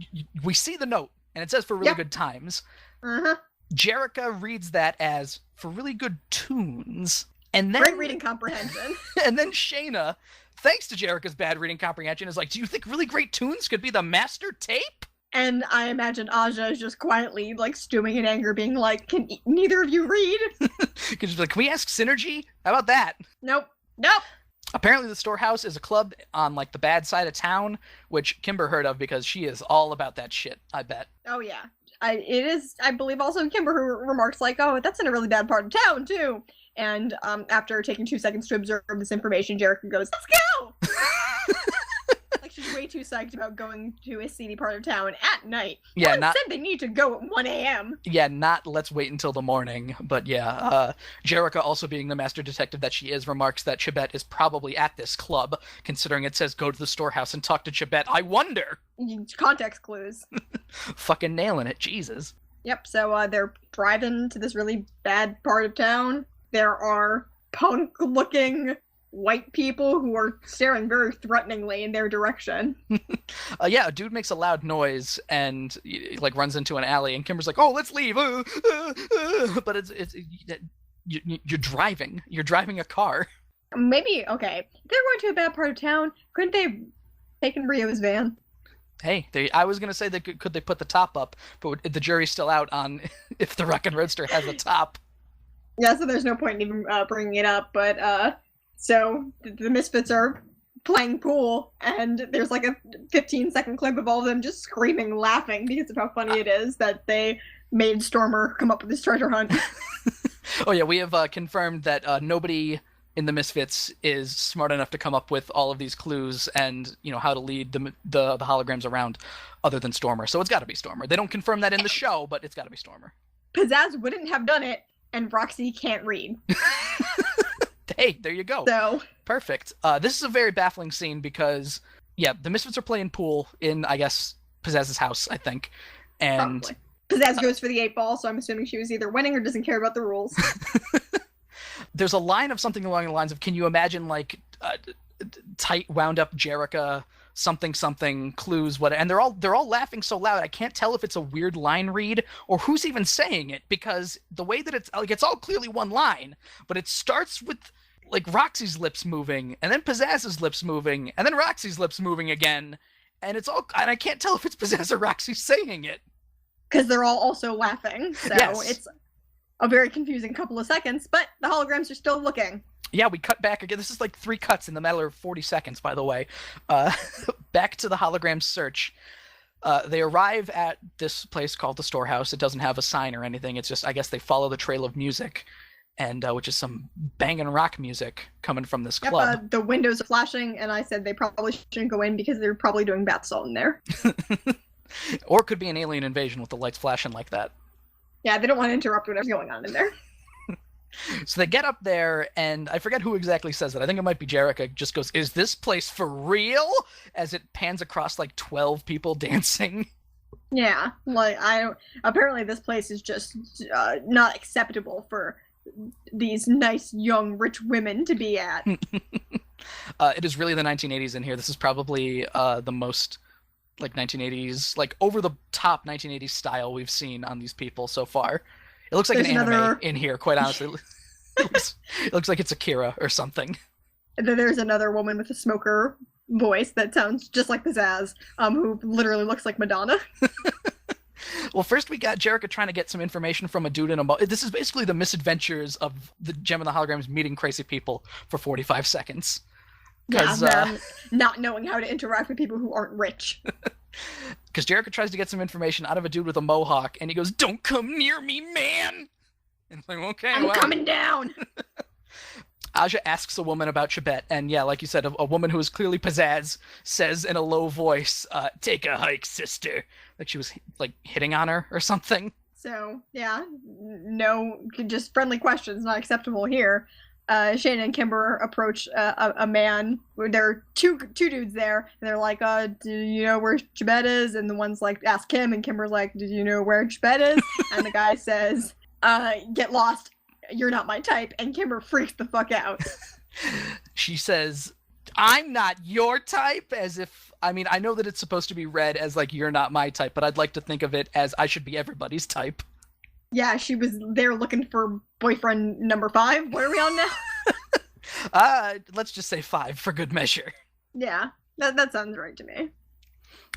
we see the note, and it says for really good times. Uh-huh. Jerica reads that as for really good tunes. And then, Great reading comprehension. and then Shayna, thanks to Jerica's bad reading comprehension, is like, do you think really great tunes could be the master tape? And I imagine Aja is just quietly, like, stewing in anger, being like, can neither of you read? Because like, can we ask Synergy? How about that? Nope. Apparently the Storehouse is a club on, like, the bad side of town, which Kimber heard of because she is all about that shit, I bet. Oh, yeah. It is, I believe, also Kimber who remarks, like, oh, that's in a really bad part of town, too. And after taking 2 seconds to observe this information, Jerica goes, let's go! Like, she's way too psyched about going to a seedy part of town at night. Yeah, No one said they need to go at 1 a.m. Yeah, not let's wait until the morning, but yeah, Jerica, also being the master detective that she is, remarks that Chibette is probably at this club, considering it says go to the Storehouse and talk to Chibette. I wonder! Context clues. Fucking nailing it, Jesus. Yep, so they're driving to this really bad part of town. There are punk-looking white people who are staring very threateningly in their direction. Yeah, a dude makes a loud noise and like runs into an alley, and Kimber's like, "Oh, let's leave!" But you're driving. You're driving a car. Maybe okay. If they're going to a bad part of town, couldn't they have taken Rio's van? Hey, I was gonna say that could they put the top up, but the jury's still out on if the Rockin' Roadster has a top. Yeah, so there's no point in even bringing it up. But so the Misfits are playing pool, and there's like a 15-second clip of all of them just screaming, laughing because of how funny it is that they made Stormer come up with this treasure hunt. Oh yeah, we have confirmed that nobody in the Misfits is smart enough to come up with all of these clues and, you know, how to lead the holograms around other than Stormer. So it's got to be Stormer. They don't confirm that in the show, but it's got to be Stormer. Pizzazz wouldn't have done it, and Roxy can't read. Hey, there you go. So Perfect. This is a very baffling scene because, yeah, the Misfits are playing pool in, I guess, Pizzazz's house, I think. And probably. Pizzazz goes for the 8-ball, so I'm assuming she was either winning or doesn't care about the rules. there's a line of something along the lines of, can you imagine, like, tight, wound-up Jerica, something, clues, what, and they're all laughing so loud, I can't tell if it's a weird line read or who's even saying it, because the way that it's, like, it's all clearly one line, but it starts with, like, Roxy's lips moving, and then Pizzazz's lips moving, and then Roxy's lips moving again, and I can't tell if it's Pizzazz or Roxy saying it. Because they're all also laughing, so Yes. It's a very confusing couple of seconds, but the holograms are still looking. Yeah, we cut back again. This is like 3 cuts in the matter of 40 seconds, by the way. Back to the hologram search. They arrive at this place called the Storehouse. It doesn't have a sign or anything. It's just, I guess they follow the trail of music, and which is some banging rock music coming from this club. Yep, the windows are flashing, and I said they probably shouldn't go in because they're probably doing bath salt in there. Or it could be an alien invasion with the lights flashing like that. Yeah, they don't want to interrupt whatever's going on in there. So they get up there, and I forget who exactly says it. I think it might be Jerica. Just goes, "Is this place for real?" As it pans across like 12 people dancing. Yeah, like apparently this place is just not acceptable for these nice young rich women to be at. It is really the 1980s in here. This is probably the most like 1980s, like over the top 1980s style we've seen on these people so far. It looks like There's an anime another- in here, quite honestly. It looks like it's Akira or something. And then there's another woman with a smoker voice that sounds just like Pizzazz, who literally looks like Madonna. Well, first we got Jerica trying to get some information from a dude in a This is basically the misadventures of the Gem and the Holograms meeting crazy people for 45 seconds. Yeah, them not knowing how to interact with people who aren't rich. Because Jerica tries to get some information out of a dude with a mohawk, and he goes, "Don't come near me, man!" And it's like, okay, I'm well. coming down! Aja asks a woman about Chibette, and yeah, like you said, a woman who is clearly Pizzazz says in a low voice, "Take a hike, sister." Like she was, like, hitting on her or something. So, yeah, no, just friendly questions, not acceptable here. Shayna and Kimber approach a man. There are two dudes there, and they're like, "Do you know where Chibette is?" And the one's like, "Ask him." And Kimber's like, "Do you know where Chibette is?" And the guy says, "Get lost. You're not my type." And Kimber freaks the fuck out. She says, "I'm not your type," as if, I mean, I know that it's supposed to be read as like, "You're not my type," but I'd like to think of it as I should be everybody's type. Yeah, she was there looking for boyfriend number 5. What are we on now? Let's just say 5 for good measure. Yeah, that sounds right to me.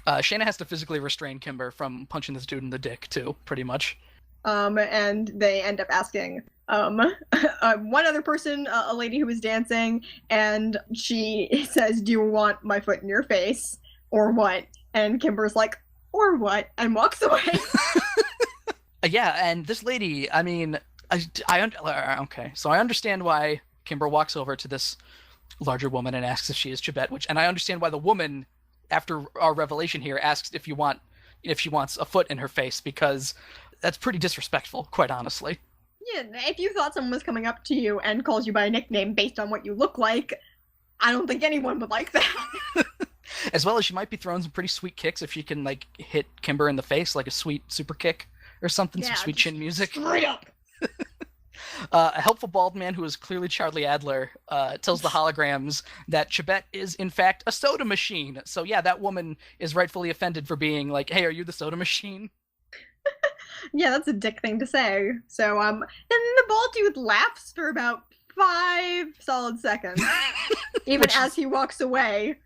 Shayna has to physically restrain Kimber from punching this dude in the dick, too, pretty much. And they end up asking one other person, a lady who was dancing, and she says, "Do you want my foot in your face, or what?" And Kimber's like, "Or what?" and walks away. Yeah, and this lady, I mean, okay, so I understand why Kimber walks over to this larger woman and asks if she is CWTAJ, and I understand why the woman, after our revelation here, asks if she wants a foot in her face, because that's pretty disrespectful, quite honestly. Yeah, if you thought someone was coming up to you and calls you by a nickname based on what you look like, I don't think anyone would like that. As well as she might be throwing some pretty sweet kicks if she can, like, hit Kimber in the face, like a sweet super kick or something, some sweet chin music. Straight up. A helpful bald man who is clearly Charlie Adler tells the holograms that CWTAJ is, in fact, a soda machine. So, yeah, that woman is rightfully offended for being like, "Hey, are you the soda machine?" Yeah, that's a dick thing to say. So, then the bald dude laughs for about 5 solid seconds. Even as he walks away,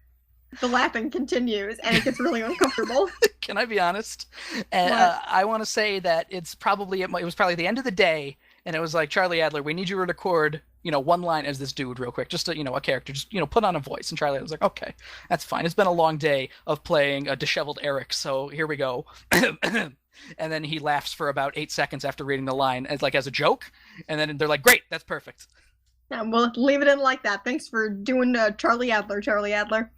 the laughing continues, and it gets really uncomfortable. Can I be honest? And I want to say that it was probably the end of the day, and it was like, "Charlie Adler, we need you to record, one line as this dude real quick, just a character, just, put on a voice." And Charlie Adler was like, "Okay, that's fine. It's been a long day of playing a disheveled Eric, so here we go." And then he laughs for about 8 seconds after reading the line as a joke, and then they're like, "Great, that's perfect." Yeah, we'll leave it in like that. Thanks for doing Charlie Adler, Charlie Adler.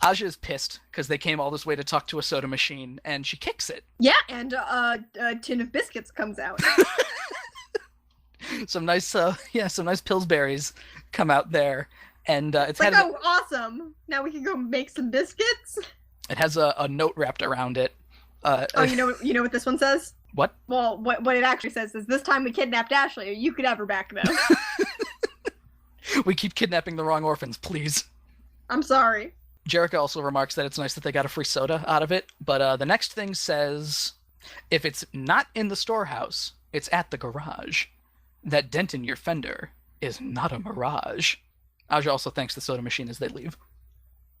Aja is pissed because they came all this way to talk to a soda machine, and she kicks it. Yeah, and a tin of biscuits comes out. some nice Pillsbury's come out there, and it's like, "Oh, awesome! Now we can go make some biscuits." It has a note wrapped around it. You know what this one says? What? Well, what it actually says is, "This time we kidnapped Ashley. You could have her back, though." We keep kidnapping the wrong orphans, please. I'm sorry. Jerica also remarks that it's nice that they got a free soda out of it, but the next thing says, "If it's not in the storehouse, it's at the garage. That dent in your fender is not a mirage." Aja also thanks the soda machine as they leave.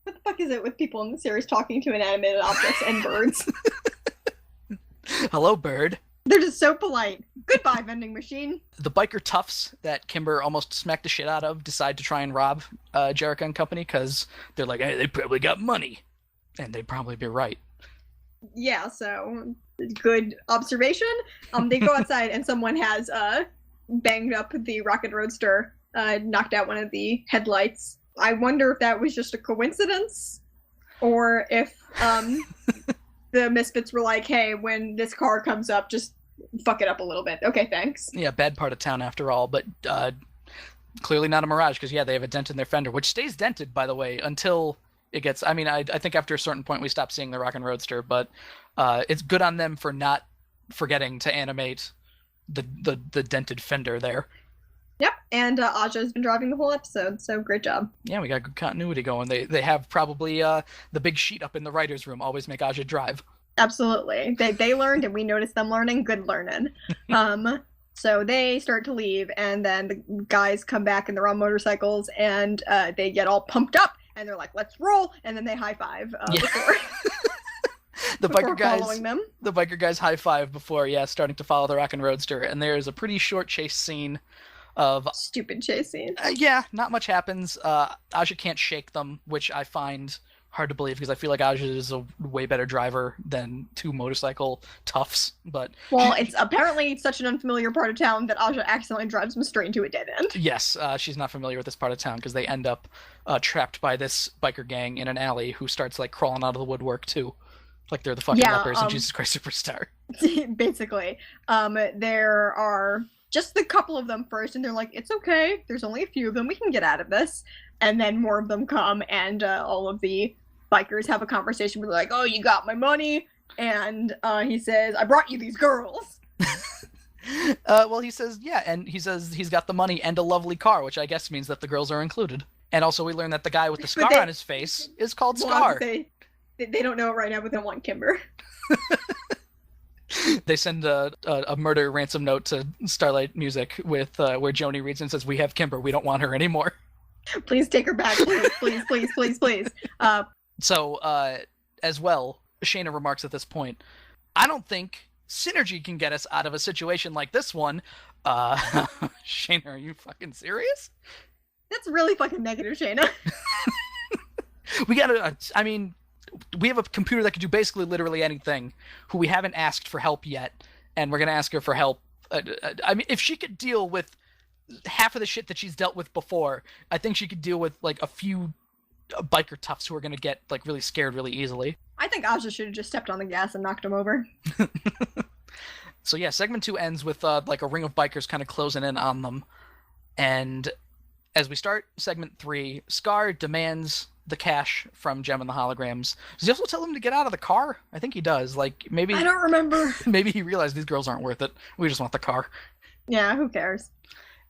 What the fuck is it with people in the series talking to inanimate objects and birds? Hello, bird. They're just so polite. Goodbye, vending machine. The biker toughs that Kimber almost smacked the shit out of decide to try and rob Jerica and company because they're like, "Hey, they probably got money." And they'd probably be right. Yeah, so good observation. They go outside and someone has banged up the Rocket Roadster, knocked out one of the headlights. I wonder if that was just a coincidence, or if the Misfits were like, "Hey, when this car comes up, just fuck it up a little bit." Okay, thanks. Yeah, bad part of town after all, but clearly not a mirage because, yeah, they have a dent in their fender, which stays dented, by the way, until it gets... I mean, I think after a certain point we stop seeing the Rockin' Roadster, but it's good on them for not forgetting to animate the dented fender there. Yep, and Aja's been driving the whole episode, so great job. Yeah, we got good continuity going. They have probably the big sheet up in the writer's room, always make Aja drive. Absolutely. They learned, and we noticed them learning. Good learning. So they start to leave, and then the guys come back and they're on motorcycles, and they get all pumped up, and they're like, "Let's roll!" And then they high five before. The before biker guys high five before, starting to follow the Rockin' Roadster, and there's a pretty short chase scene of stupid chase scene. Not much happens. Aja can't shake them, which I find hard to believe because I feel like Aja is a way better driver than two motorcycle toughs. But it's apparently such an unfamiliar part of town that Aja accidentally drives them straight into a dead end. Yes, she's not familiar with this part of town because they end up trapped by this biker gang in an alley who starts crawling out of the woodwork too. Like they're the fucking lepers in Jesus Christ Superstar. Basically. There are just a couple of them first, and they're like, "It's okay. There's only a few of them. We can get out of this." And then more of them come, and all of the bikers have a conversation where they're like, "Oh, you got my money." And he says, "I brought you these girls." He says, and he says he's got the money and a lovely car, which I guess means that the girls are included. And also we learn that the guy with the scar on his face is called Scar. They don't know it right now, but they want Kimber. They send a murder ransom note to Starlight Music with where Joni reads and says, "We have Kimber. We don't want her anymore." Please take her back, please, please, please, please, please. So, as well, Shayna remarks at this point, "I don't think synergy can get us out of a situation like this one." Shayna, are you fucking serious? That's really fucking negative, Shayna. We gotta, I mean, we have a computer that can do basically literally anything, who we haven't asked for help yet, and we're gonna ask her for help. I mean, if she could deal with half of the shit that she's dealt with before, I think she could deal with, like, a few biker toughs who are gonna get, like, really scared really easily. I think Aja should have just stepped on the gas and knocked him over. So yeah, segment 2 ends with like a ring of bikers kind of closing in on them, and as we start segment 3, Scar demands the cash from Gem and the Holograms. Does he also tell them to get out of the car? I think he does. Like, maybe I don't remember. maybe he realized these girls aren't worth it. We just want the car. Yeah, who cares?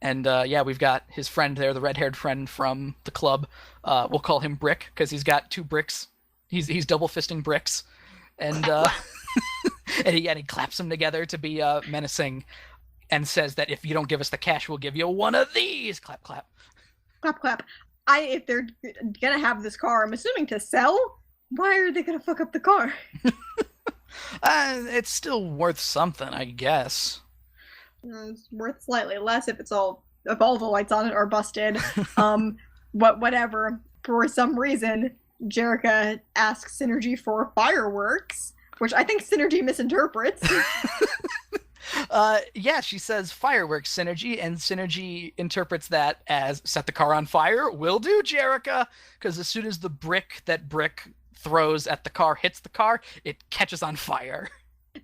And yeah, we've got his friend there, the red-haired friend from the club. We'll call him Brick because he's got 2 bricks. He's double fisting bricks, and and he claps them together to be menacing, and says that if you don't give us the cash, we'll give you one of these. Clap, clap. Clap, clap. If they're gonna have this car, I'm assuming to sell. Why are they gonna fuck up the car? It's still worth something, I guess. It's worth slightly less if all the lights on it are busted. Whatever. For some reason, Jerica asks Synergy for fireworks, which I think Synergy misinterprets. Yeah, she says fireworks, Synergy, and Synergy interprets that as set the car on fire. Will do, Jerica, because as soon as the brick that Brick throws at the car hits the car, it catches on fire.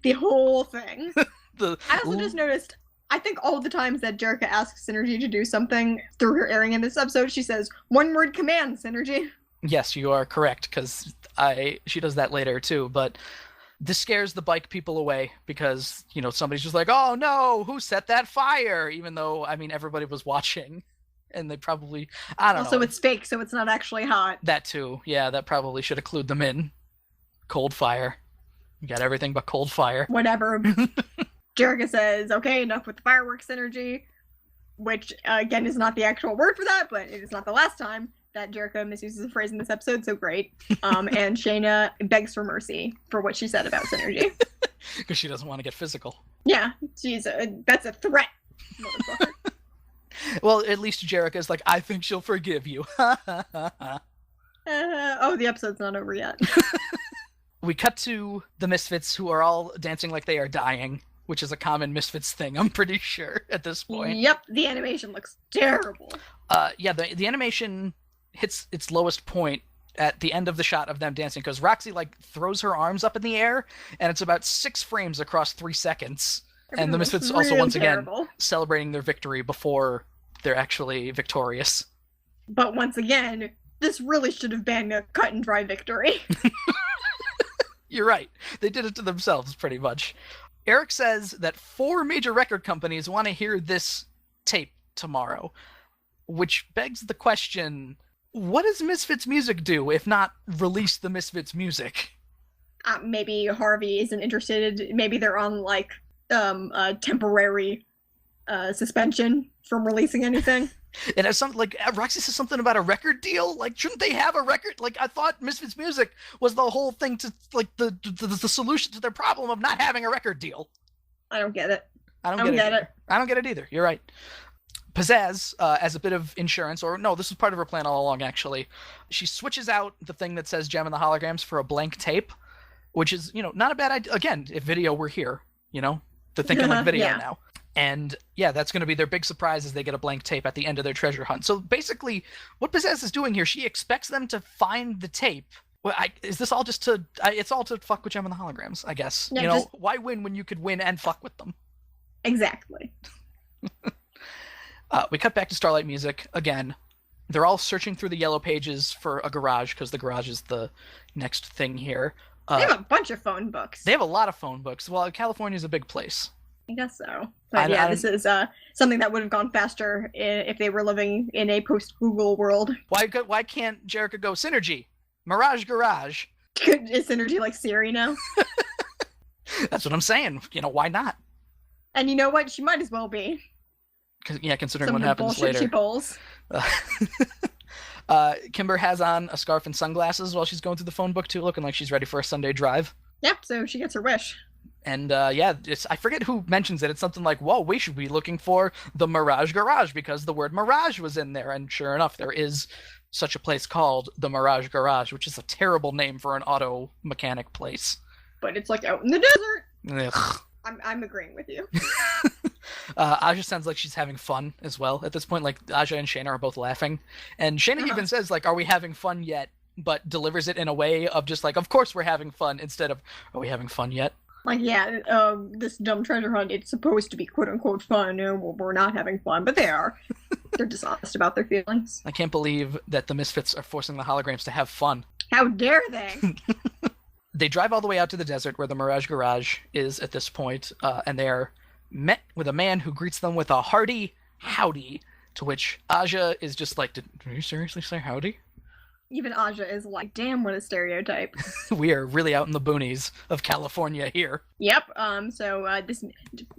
The whole thing. I also just noticed, I think all the times that Jerica asks Synergy to do something through her airing in this episode, she says, "One word command, Synergy." Yes, you are correct, because she does that later too, but this scares the bike people away because, you know, somebody's just like, "Oh no, who set that fire?" Even though, I mean, everybody was watching, and they probably, I don't know. Also, it's fake, so it's not actually hot. That too, yeah, that probably should have clued them in. Cold fire. You got everything but cold fire. Whatever. Jerica says, "Okay, enough with the fireworks, Synergy," which, again, is not the actual word for that, but it is not the last time that Jerica misuses a phrase in this episode, so great. And Shayna begs for mercy for what she said about Synergy. Because she doesn't want to get physical. Yeah, that's a threat, motherfucker. Well, at least Jerica's like, "I think she'll forgive you." The episode's not over yet. We cut to the Misfits, who are all dancing like they are dying, which is a common Misfits thing, I'm pretty sure, at this point. Yep, the animation looks terrible. Yeah, the animation hits its lowest point at the end of the shot of them dancing, because Roxy, like, throws her arms up in the air, and it's about 6 frames across 3 seconds. And the Misfits also, once again, celebrating their victory before they're actually victorious. But once again, this really should have been a cut and dry victory. You're right. They did it to themselves, pretty much. Eric says that 4 major record companies want to hear this tape tomorrow, which begs the question, what does Misfits music do, if not release the Misfits music? Maybe Harvey isn't interested. Maybe they're on, like, temporary suspension from releasing anything. And as some, like, Roxy says something about a record deal. Like, shouldn't they have a record? Like, I thought Misfits music was the whole thing to, like, the solution to their problem of not having a record deal. I don't get it. I don't get it. I don't get it either. You're right. Pizzazz, as a bit of insurance, or no, this was part of her plan all along, actually. She switches out the thing that says Gem and the Holograms for a blank tape, which is, you know, not a bad idea. Again, if video were here, you know, they're thinking like video now. And yeah, that's going to be their big surprise as they get a blank tape at the end of their treasure hunt. So basically, what Pizzazz is doing here, she expects them to find the tape. Well, is this all just to? It's all to fuck with Gem and the Holograms, I guess. Yeah, you know, why win when you could win and fuck with them? Exactly. We cut back to Starlight Music again. They're all searching through the yellow pages for a garage, because the garage is the next thing here. They have a bunch of phone books. They have a lot of phone books. Well, California's a big place. I guess so. But this is something that would have gone faster if they were living in a post-Google world. Why can't Jerica go Synergy? Mirage Garage. Is Synergy like Siri now? That's what I'm saying. Why not? And you know what? She might as well be. Considering Some what of the happens bullshit she later. pulls. Kimber has on a scarf and sunglasses while she's going through the phone book too, looking like she's ready for a Sunday drive. Yep, so she gets her wish. And I forget who mentions it. It's something like, whoa, we should be looking for the Mirage Garage because the word Mirage was in there. And sure enough, there is such a place called the Mirage Garage, which is a terrible name for an auto mechanic place. But it's like out in the desert. Ugh. I'm agreeing with you. Aja sounds like she's having fun as well. At this point, like, Aja and Shayna are both laughing. And Shayna even says, like, are we having fun yet? But delivers it in a way of just like, of course we're having fun, instead of, are we having fun yet? Like, yeah, this dumb treasure hunt, it's supposed to be quote-unquote fun. No, well, we're not having fun, but they are. They're dishonest about their feelings. I can't believe that the Misfits are forcing the Holograms to have fun. How dare they? They drive all the way out to the desert where the Mirage Garage is at this point, and they are met with a man who greets them with a hearty howdy, to which Aja is just like, did you seriously say howdy? Even Aja is like, damn, what a stereotype. We are really out in the boonies of California here. Yep, so this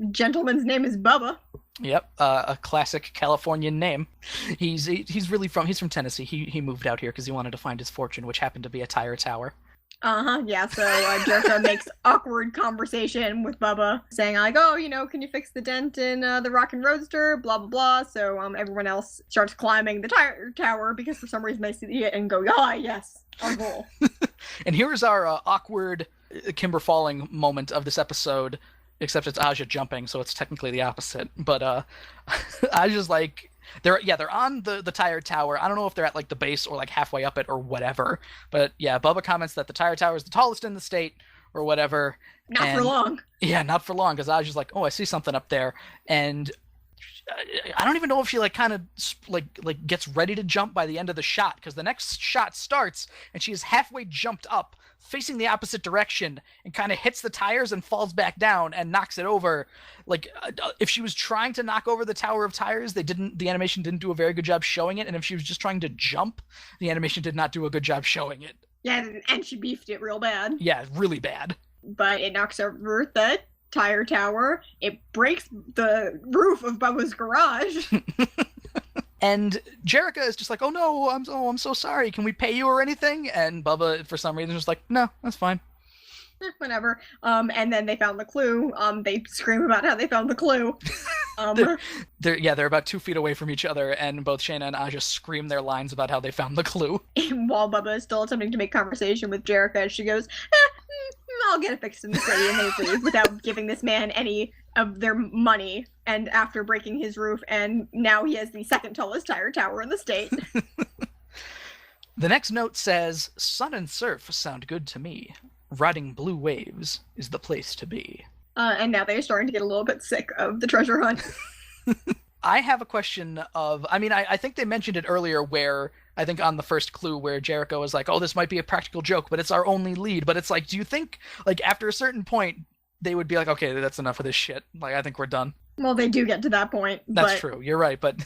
gentleman's name is Bubba. Yep, a classic Californian name. He's from Tennessee. He moved out here because he wanted to find his fortune, which happened to be a tire tower. Yeah, so Jericho makes awkward conversation with Bubba, saying like, oh, can you fix the dent in the Rockin' Roadster, blah, blah, blah. So everyone else starts climbing the tire tower because for some reason they see it and go, ah, yes, our goal. And here's our awkward Kimber falling moment of this episode, except it's Aja jumping, so it's technically the opposite. But Aja's like, they're on the tire tower. I don't know if they're at like the base or like halfway up it or whatever. But yeah, Bubba comments that the tire tower is the tallest in the state or whatever. Not for long. Yeah, not for long, because Aja's like, oh, I see something up there. And I don't even know if she like kind of like gets ready to jump by the end of the shot, because the next shot starts and she is halfway jumped up, facing the opposite direction, and kind of hits the tires and falls back down and knocks it over. Like if she was trying to knock over the tower of tires, the animation didn't do a very good job showing it, and if she was just trying to jump, the animation did not do a good job showing it. Yeah, and she beefed it real bad. Yeah, really bad. But it knocks over the tire tower. It breaks the roof of Bubba's garage. And Jerica is just like, oh no, I'm so sorry. Can we pay you or anything? And Bubba, for some reason, is just like, no, that's fine. Whatever. And then they found the clue. They scream about how they found the clue. They're about 2 feet away from each other, and both Shayna and Aja scream their lines about how they found the clue. While Bubba is still attempting to make conversation with Jerica, she goes, I'll get it fixed in the city, and they leave without giving this man any of their money. And after breaking his roof, and now he has the second tallest tire tower in the state. The next note says, sun and surf sound good to me. Riding blue waves is the place to be. And now they're starting to get a little bit sick of the treasure hunt. I have a question of, I think they mentioned it earlier where, I think on the first clue where Jericho was like, oh, this might be a practical joke, but it's our only lead. But it's like, do you think, like, after a certain point, they would be like, okay, that's enough of this shit. Like, I think we're done. Well, they do get to that point. That's true. You're right, but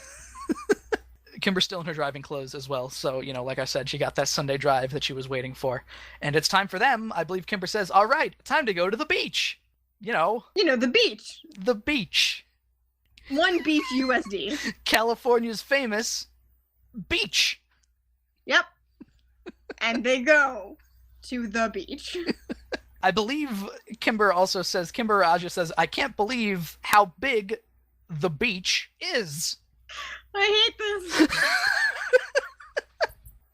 Kimber's still in her driving clothes as well. So, like I said, she got that Sunday drive that she was waiting for. And it's time for them. I believe Kimber says, all right, time to go to the beach. The beach. The beach. One beach USD. California's famous beach. Yep. And they go to the beach. I believe Kimber Raja says, I can't believe how big the beach is. I hate this.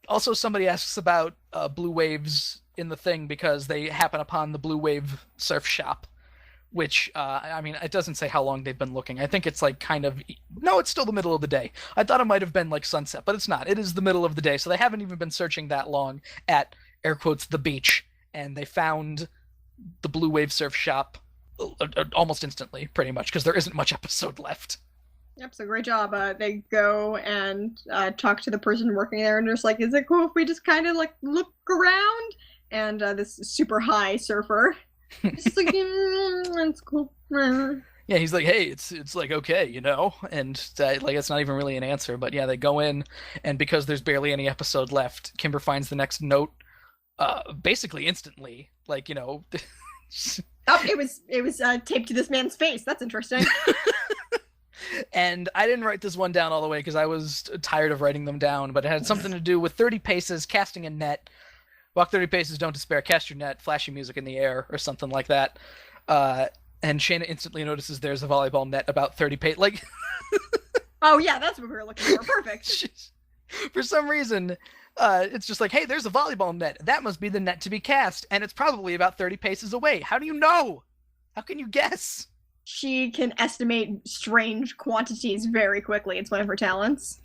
Also, somebody asks about blue waves in the thing because they happen upon the Blue Wave surf shop, which, it doesn't say how long they've been looking. I think it's like no, it's still the middle of the day. I thought it might have been like sunset, but it's not. It is the middle of the day, so they haven't even been searching that long at, air quotes, the beach, and they found the Blue Wave surf shop almost instantly, pretty much, because there isn't much episode left. Yep, so great job. They go and talk to the person working there, and they're just like, is it cool if we just kind of like look around? And this super high surfer is like, that's cool. Yeah, he's like, hey, it's like, okay, and like, it's not even really an answer, but yeah, they go in, and because there's barely any episode left, Kimber finds the next note basically instantly, like, Oh, it was taped to this man's face. That's interesting. And I didn't write this one down all the way because I was tired of writing them down, but it had something to do with 30 paces, casting a net. Walk 30 paces, don't despair, cast your net, flashy music in the air, or something like that. And Shayna instantly notices there's a volleyball net about 30 paces. Like, Oh yeah, that's what we were looking for. Perfect. for some reason, it's just like, hey, there's a volleyball net. That must be the net to be cast, and it's probably about 30 paces away. How do you know? How can you guess? She can estimate strange quantities very quickly. It's one of her talents.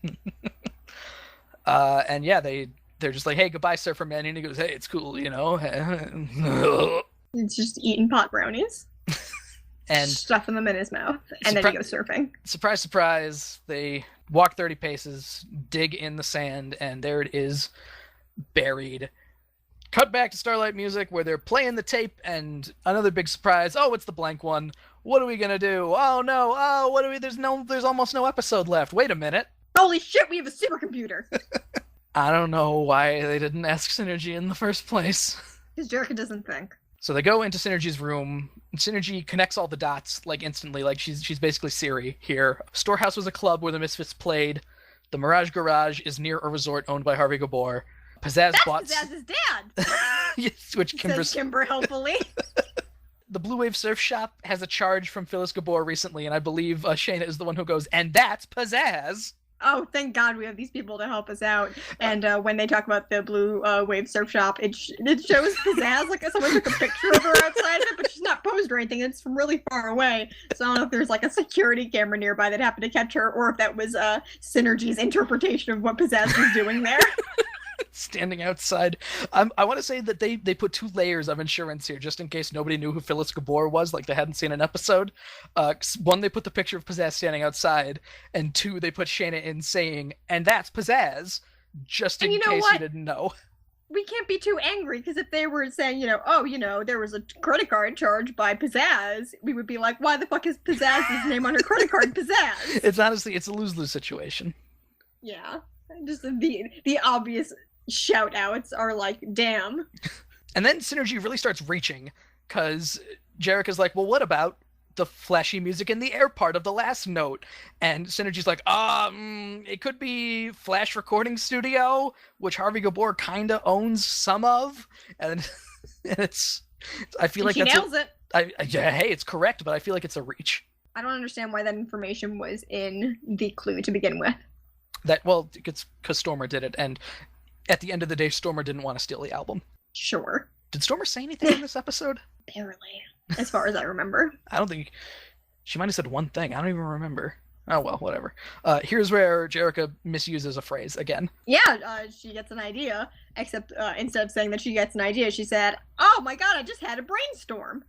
And yeah, they're just like, hey, goodbye, Surfer Man. And he goes, hey, it's cool, you know? It's just eating pot brownies. And stuffing them in his mouth. And then he goes surfing. Surprise, surprise. They walk 30 paces, dig in the sand, and there it is, buried. Cut back to Starlight Music where they're playing the tape, and another big surprise. Oh, it's the blank one. What are we gonna do? Oh no. Oh, what do we? There's almost no episode left. Wait a minute. Holy shit, we have a supercomputer. I don't know why they didn't ask Synergy in the first place. Because Jerica doesn't think. So they go into Synergy's room. Synergy connects all the dots like instantly, like she's basically Siri here. Storehouse was a club where the Misfits played. The Mirage Garage is near a resort owned by Harvey Gabor. Pizzazz bought Pizzaz's dad. Yes, which Says Kimber helpfully. The Blue Wave Surf Shop has a charge from Phyllis Gabor recently, and I believe Shayna is the one who goes, and that's Pizzazz. Oh, thank God we have these people to help us out. And when they talk about the Blue Wave Surf Shop, it shows Pizzazz, like someone took a picture of her outside of it, but she's not posed or anything. It's from really far away. So I don't know if there's like a security camera nearby that happened to catch her, or if that was Synergy's interpretation of what Pizzazz was doing there. Standing outside. I want to say that they put 2 layers of insurance here, just in case nobody knew who Phyllis Gabor was, like they hadn't seen an episode. 1, they put the picture of Pizzazz standing outside, and 2, they put Shayna in saying, and that's Pizzazz, just in case you didn't know. We can't be too angry, because if they were saying, there was a credit card charge by Pizzazz, we would be like, why the fuck is Pizzazz's name on her credit card Pizzazz? It's honestly, it's a lose-lose situation. Yeah. Just the obvious shout outs are like, damn. And then Synergy really starts reaching, because Jerica's like, well, what about the flashy music in the air part of the last note? And Synergy's like, it could be Flash Recording Studio, which Harvey Gabor kind of owns some of. And I feel like she nails it. Hey, it's correct, but I feel like it's a reach. I don't understand why that information was in the clue to begin with. It's because Stormer did it, and at the end of the day, Stormer didn't want to steal the album. Sure. Did Stormer say anything in this episode? Barely, as far as I remember. I don't think... She might have said one thing. I don't even remember. Oh, well, whatever. Here's where Jerica misuses a phrase again. Yeah, she gets an idea, except instead of saying that she gets an idea, she said, oh my god, I just had a brainstorm.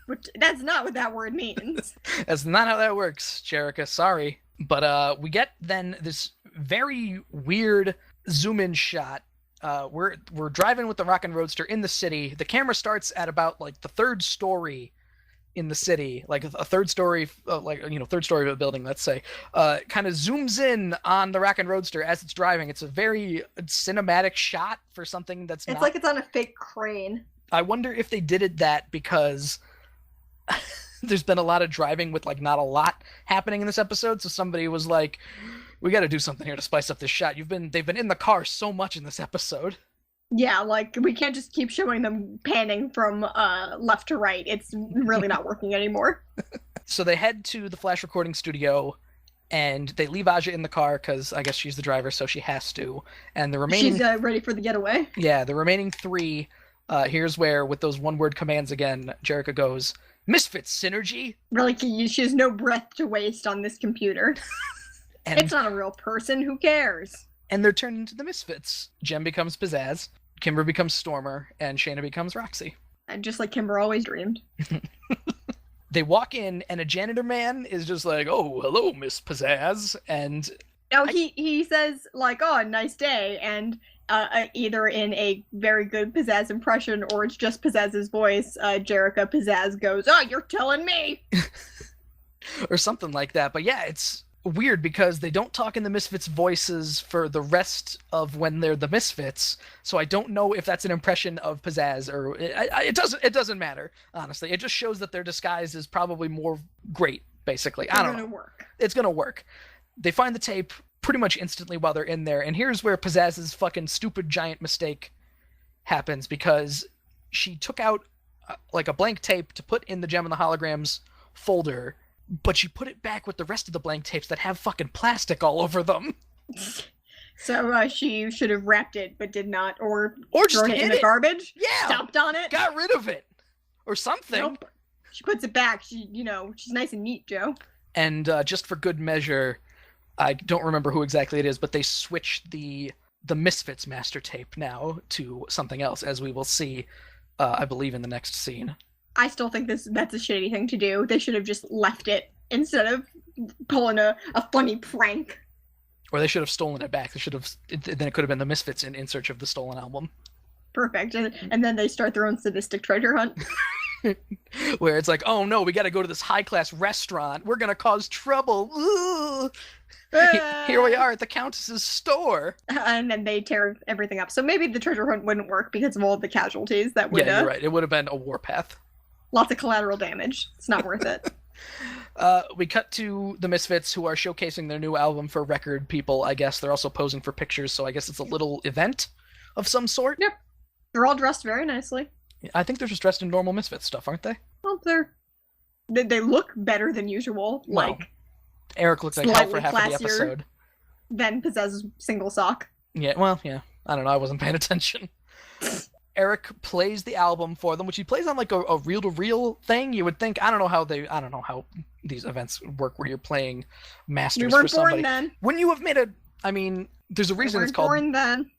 Which, that's not what that word means. That's not how that works, Jerica. Sorry. But we get then this very weird zoom-in shot. We're driving with the Rockin' Roadster in the city. The camera starts at about like the 3rd story in the city, like a 3rd story, third story of a building, let's say. Kind of zooms in on the Rockin' Roadster as it's driving. It's a very cinematic shot for something that's It's like it's on a fake crane. I wonder if they did it that because there's been a lot of driving with like not a lot happening in this episode, so somebody was like, we got to do something here to spice up this shot. They've been in the car so much in this episode. Yeah, like we can't just keep showing them panning from left to right. It's really not working anymore. So they head to the Flash Recording Studio, and they leave Aja in the car because I guess she's the driver, so she has to. And the remaining she's ready for the getaway. Yeah, the remaining 3. Here's where, with those one-word commands again, Jerica goes, Misfits, Synergy. Really, she has no breath to waste on this computer. And it's not a real person. Who cares? And they're turned into the Misfits. Jem becomes Pizzazz, Kimber becomes Stormer, and Shayna becomes Roxy. And just like Kimber always dreamed. They walk in, and a janitor man is just like, oh, hello, Miss Pizzazz. And he says, like, oh, nice day. And either in a very good Pizzazz impression or it's just Pizzazz's voice, Jerica Pizzazz goes, oh, you're telling me. Or something like that. But yeah, weird because they don't talk in the Misfits voices for the rest of when they're the Misfits, so I don't know if that's an impression of Pizzazz or it doesn't matter, honestly. It just shows that their disguise is probably more great, basically. I don't know. Work. It's gonna work. They find the tape pretty much instantly while they're in there, and here's where Pizzazz's fucking stupid giant mistake happens, because she took out like a blank tape to put in the Gem and the Holograms folder, but she put it back with the rest of the blank tapes that have fucking plastic all over them. So she should have wrapped it, but did not, or just thrown it in the garbage. Yeah, Stomped on it. Got rid of it, or something. Nope. She puts it back. She's nice and neat, Joe. And just for good measure, I don't remember who exactly it is, but they switched the Misfits master tape now to something else, as we will see, I believe, in the next scene. I still think that's a shady thing to do. They should have just left it instead of pulling a funny prank. Or they should have stolen it back. Then it could have been the Misfits in search of the stolen album. Perfect. And then they start their own sadistic treasure hunt. Where it's like, oh no, we gotta go to this high-class restaurant. We're gonna cause trouble. Ooh. Here we are at the Countess's store. And then they tear everything up. So maybe the treasure hunt wouldn't work because of all of the casualties that would... Yeah, you're right. It would have been a warpath. Lots of collateral damage. It's not worth it. We cut to the Misfits, who are showcasing their new album for record people, I guess. They're also posing for pictures, so I guess it's a little event of some sort. Yep. They're all dressed very nicely. I think they're just dressed in normal Misfits stuff, aren't they? Well, they look better than usual. Well, like, Eric looks like hell for half of the episode. Then Pizzaz's single sock. Yeah, well, yeah. I don't know. I wasn't paying attention. Eric plays the album for them, which he plays on like a reel-to-reel thing. You would think, I don't know how these events work where you're playing masters for somebody. We weren't born then. Wouldn't you have made there's a reason it's called... born then.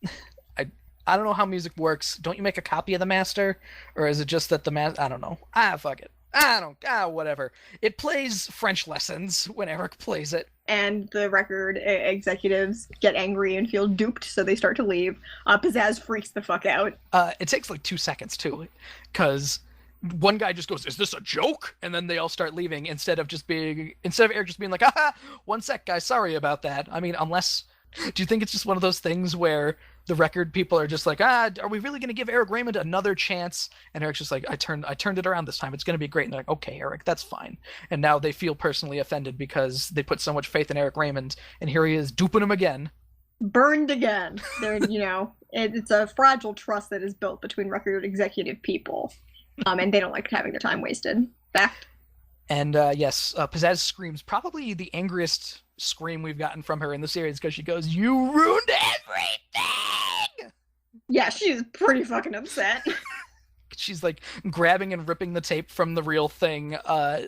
I don't know how music works. Don't you make a copy of the master? Or is it just that I don't know. Fuck it. Whatever. It plays French lessons when Eric plays it. And the record executives get angry and feel duped, so they start to leave. Pizzazz freaks the fuck out. It takes like 2 seconds, too, because one guy just goes, "Is this a joke?" And then they all start leaving instead of Eric just being like, "Ah, 1 sec, guys, sorry about that." I mean, do you think it's just one of those things where the record people are just like, are we really going to give Eric Raymond another chance? And Eric's just like, I turned it around this time. It's going to be great. And they're like, okay, Eric, that's fine. And now they feel personally offended because they put so much faith in Eric Raymond, and here he is duping him again. Burned again. They're, it's a fragile trust that is built between record executive people. And they don't like having their time wasted. Fact. And yes, Pizzazz screams probably the angriest scream we've gotten from her in the series, because she goes, "You ruined everything!" Yeah, she's pretty fucking upset. She's like grabbing and ripping the tape from the real thing,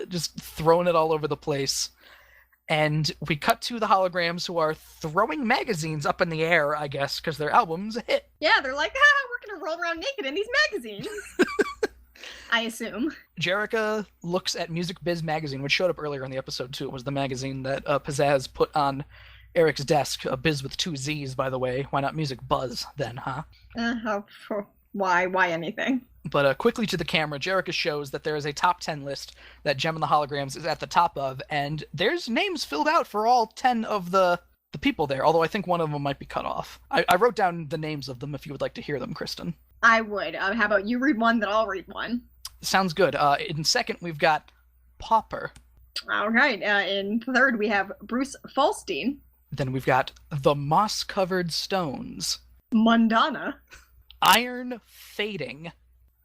just throwing it all over the place. And we cut to the Holograms, who are throwing magazines up in the air, I guess, because their album's a hit. Yeah, they're like, we're gonna roll around naked in these magazines. I assume. Jerrica looks at Music Biz magazine, which showed up earlier in the episode too. It was the magazine that Pizzazz put on Eric's desk. Biz with 2 Z's, by the way. Why not Music Buzz then, huh? Why anything? But quickly to the camera, Jerrica shows that there is a top 10 list that Gem and the Holograms is at the top of, and there's names filled out for all 10 of the people there, although I think one of them might be cut off. I wrote down the names of them if you would like to hear them, Kristen. I would. How about you read one, then I'll read one. Sounds good. In second, we've got Pauper. All right. In third, we have Bruce Falstein. Then we've got The Moss-Covered Stones. Mundana. Iron Fading.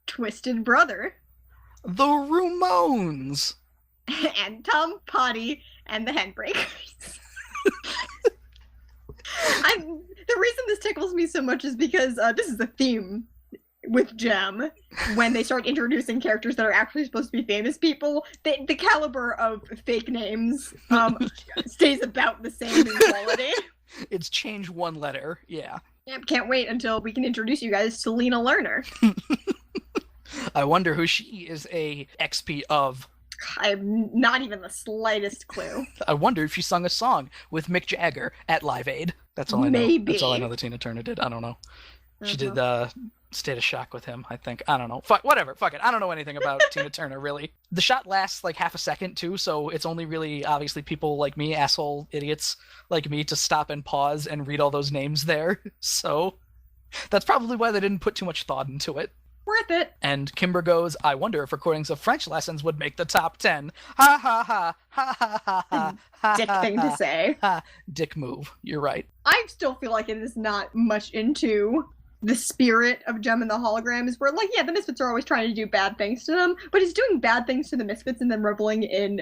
Twisted Brother. The Ramones. And Tom Potty and the Handbrakers. The reason this tickles me so much is because this is a theme with Gem. When they start introducing characters that are actually supposed to be famous people, the caliber of fake names stays about the same in quality. It's changed one letter, yeah. Yep, can't wait until we can introduce you guys to Lena Lerner. I wonder who she is a XP of. I have not even the slightest clue. I wonder if she sung a song with Mick Jagger at Live Aid. That's all I know. Maybe. That's all I know that Tina Turner did. I don't know. She did State of Shock with him, I think. I don't know. Fuck it. I don't know anything about Tina Turner, really. The shot lasts like half a second, too, so it's only really, obviously, people like me, asshole idiots like me, to stop and pause and read all those names there. So that's probably why they didn't put too much thought into it. Worth it. And Kimber goes, I wonder if recordings of French lessons would make the top 10. Ha ha ha, ha ha ha ha. Dick thing to say. Dick move. You're right. I still feel like it is not much into the spirit of Jem and the Holograms, where, like, yeah, the Misfits are always trying to do bad things to them, but is doing bad things to the Misfits and then reveling in,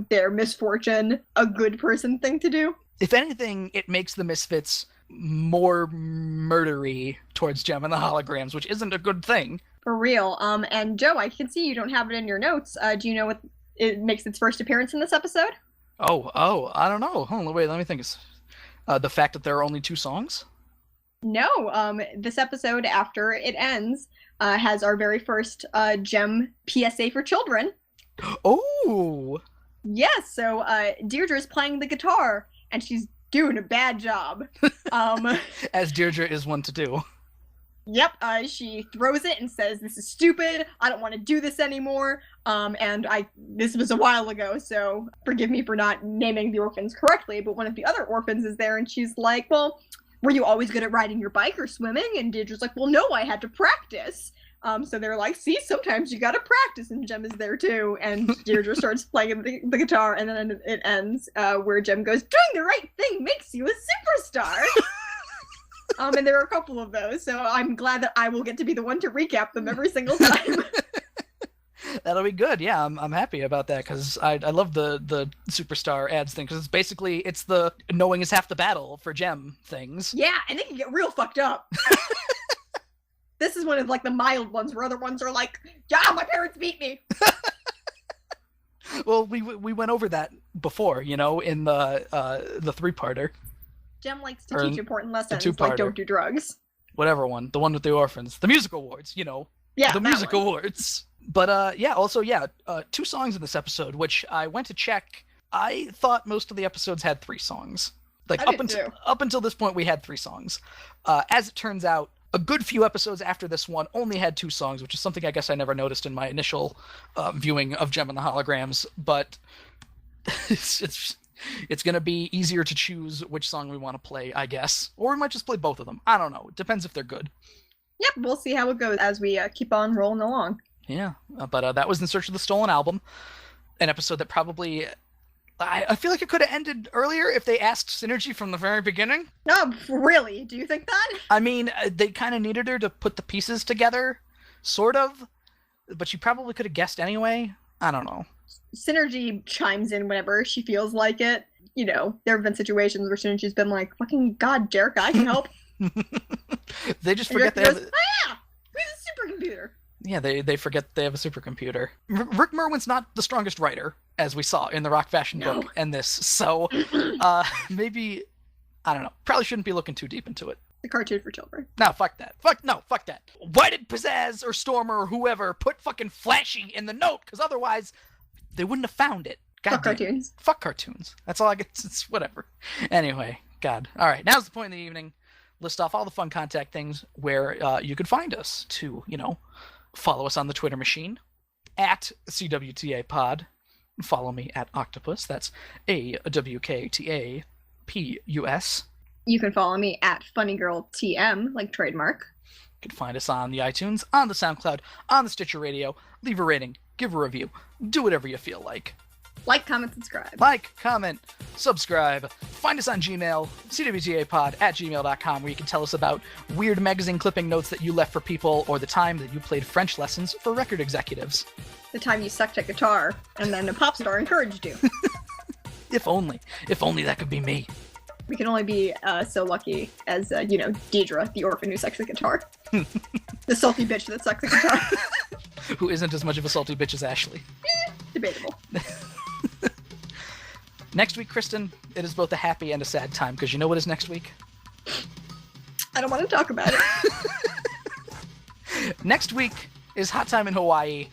their misfortune a good person thing to do. If anything, it makes the Misfits more murdery towards Jem and the Holograms, which isn't a good thing. For real. And Joe, I can see you don't have it in your notes. Do you know what it makes its first appearance in this episode? Oh, I don't know. Hold on, wait, let me think. The fact that there are only 2 songs? No, this episode, after it ends, has our very first Jem PSA for children. Oh! Yes, so Deirdre's playing the guitar, and she's doing a bad job. As Deirdre is one to do. Yep, she throws it and says, "This is stupid, I don't want to do this anymore." This was a while ago, so forgive me for not naming the orphans correctly, but one of the other orphans is there, and she's like, "Well, were you always good at riding your bike or swimming?" And Deirdre's like, "Well, no, I had to practice." So they're like, "See, sometimes you gotta practice," and Jem is there too, and Deirdre starts playing the guitar, and then it ends where Jem goes, "Doing the right thing makes you a superstar." And there are a couple of those, so I'm glad that I will get to be the one to recap them every single time. That'll be good. Yeah, I'm happy about that, because I love the superstar ads thing, because it's the knowing is half the battle for Jem things. Yeah, and they can get real fucked up. This is one of, like, the mild ones, where other ones are like, "Yeah, my parents beat me." Well, we went over that before, in the 3-parter. Jem likes to teach important lessons, 2-parter. like don't do drugs. Whatever one. The one with the orphans. The music awards, Yeah, the music one. awards. But, 2 songs in this episode, which I went to check. I thought most of the episodes had 3 songs. Like, I did too. up until this point, we had 3 songs. As it turns out, a good few episodes after this one only had 2 songs, which is something I guess I never noticed in my initial viewing of Jem and the Holograms. But it's going to be easier to choose which song we want to play, I guess. Or we might just play both of them. I don't know. It depends if they're good. Yep, we'll see how it goes as we keep on rolling along. Yeah, but that was In Search of the Stolen Album, an episode that probably... I feel like it could have ended earlier if they asked Synergy from the very beginning. No, really? Do you think that? I mean, they kind of needed her to put the pieces together, sort of, but she probably could have guessed anyway. I don't know. Synergy chimes in whenever she feels like it. There have been situations where Synergy's been like, "Fucking God, Jerica, I can help." They just And forget Jerica they have... goes, "Oh yeah, who's a supercomputer?" Yeah, they forget they have a supercomputer. Rick Merwin's not the strongest writer, as we saw in the Rock Fashion book and this, so maybe, I don't know, probably shouldn't be looking too deep into it. The cartoon for children. No, fuck that. Fuck that. Why did Pizzazz or Stormer or whoever put fucking Flashy in the note? Because otherwise, they wouldn't have found it. Fuck cartoons. Fuck cartoons. That's all I get. It's whatever. Anyway, God. All right, now's the point in the evening. List off all the fun contact things where you could find us to, follow us on the Twitter machine at CWTAPod. Follow me at Octopus. That's AWKTAPUS. You can follow me at FunnyGirlTM, like trademark. You can find us on the iTunes, on the SoundCloud, on the Stitcher Radio. Leave a rating, give a review, do whatever you feel like. Like, comment, subscribe. Like, comment, subscribe. Find us on Gmail, cwtapod@gmail.com, where you can tell us about weird magazine clipping notes that you left for people, or the time that you played French lessons for record executives. The time you sucked at guitar, and then a pop star encouraged you. If only that could be me. We can only be so lucky as, Deidre, the orphan who sucks at guitar. The salty bitch that sucks at guitar. Who isn't as much of a salty bitch as Ashley. Debatable. Next week, Kristen, it is both a happy and a sad time, because you know what is next week? I don't want to talk about it. Next week is Hot Time in Hawaii,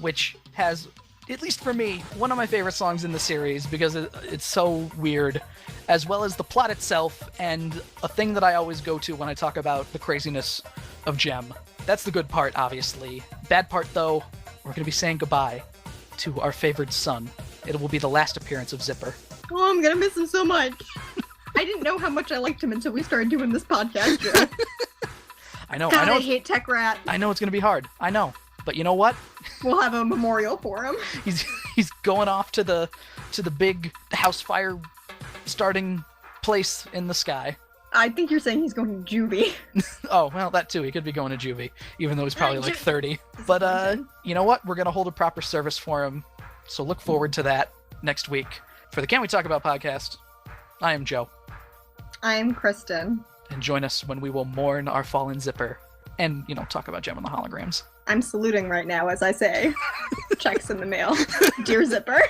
which has, at least for me, one of my favorite songs in the series, because it's so weird as well as the plot itself, and a thing that I always go to when I talk about the craziness of Gem. That's the good part, obviously. Bad part, though, we're going to be saying goodbye to our favored son. It will be the last appearance of Zipper. Oh, I'm gonna miss him so much. I didn't know how much I liked him until we started doing this podcast, Joe. I know. God, I hate Tech Rat. I know it's going to be hard. I know. But you know what? We'll have a memorial for him. He's going off to the big house fire starting place in the sky. I think you're saying he's going to juvie. Oh, well, that too. He could be going to juvie, even though he's probably like 30. But you know what? We're going to hold a proper service for him. So look forward to that next week. For the Can We Talk About podcast, I am Joe. I am Kristen. And join us when we will mourn our fallen Zipper and, talk about Gem and the Holograms. I'm saluting right now as I say, checks in the mail. Dear Zipper.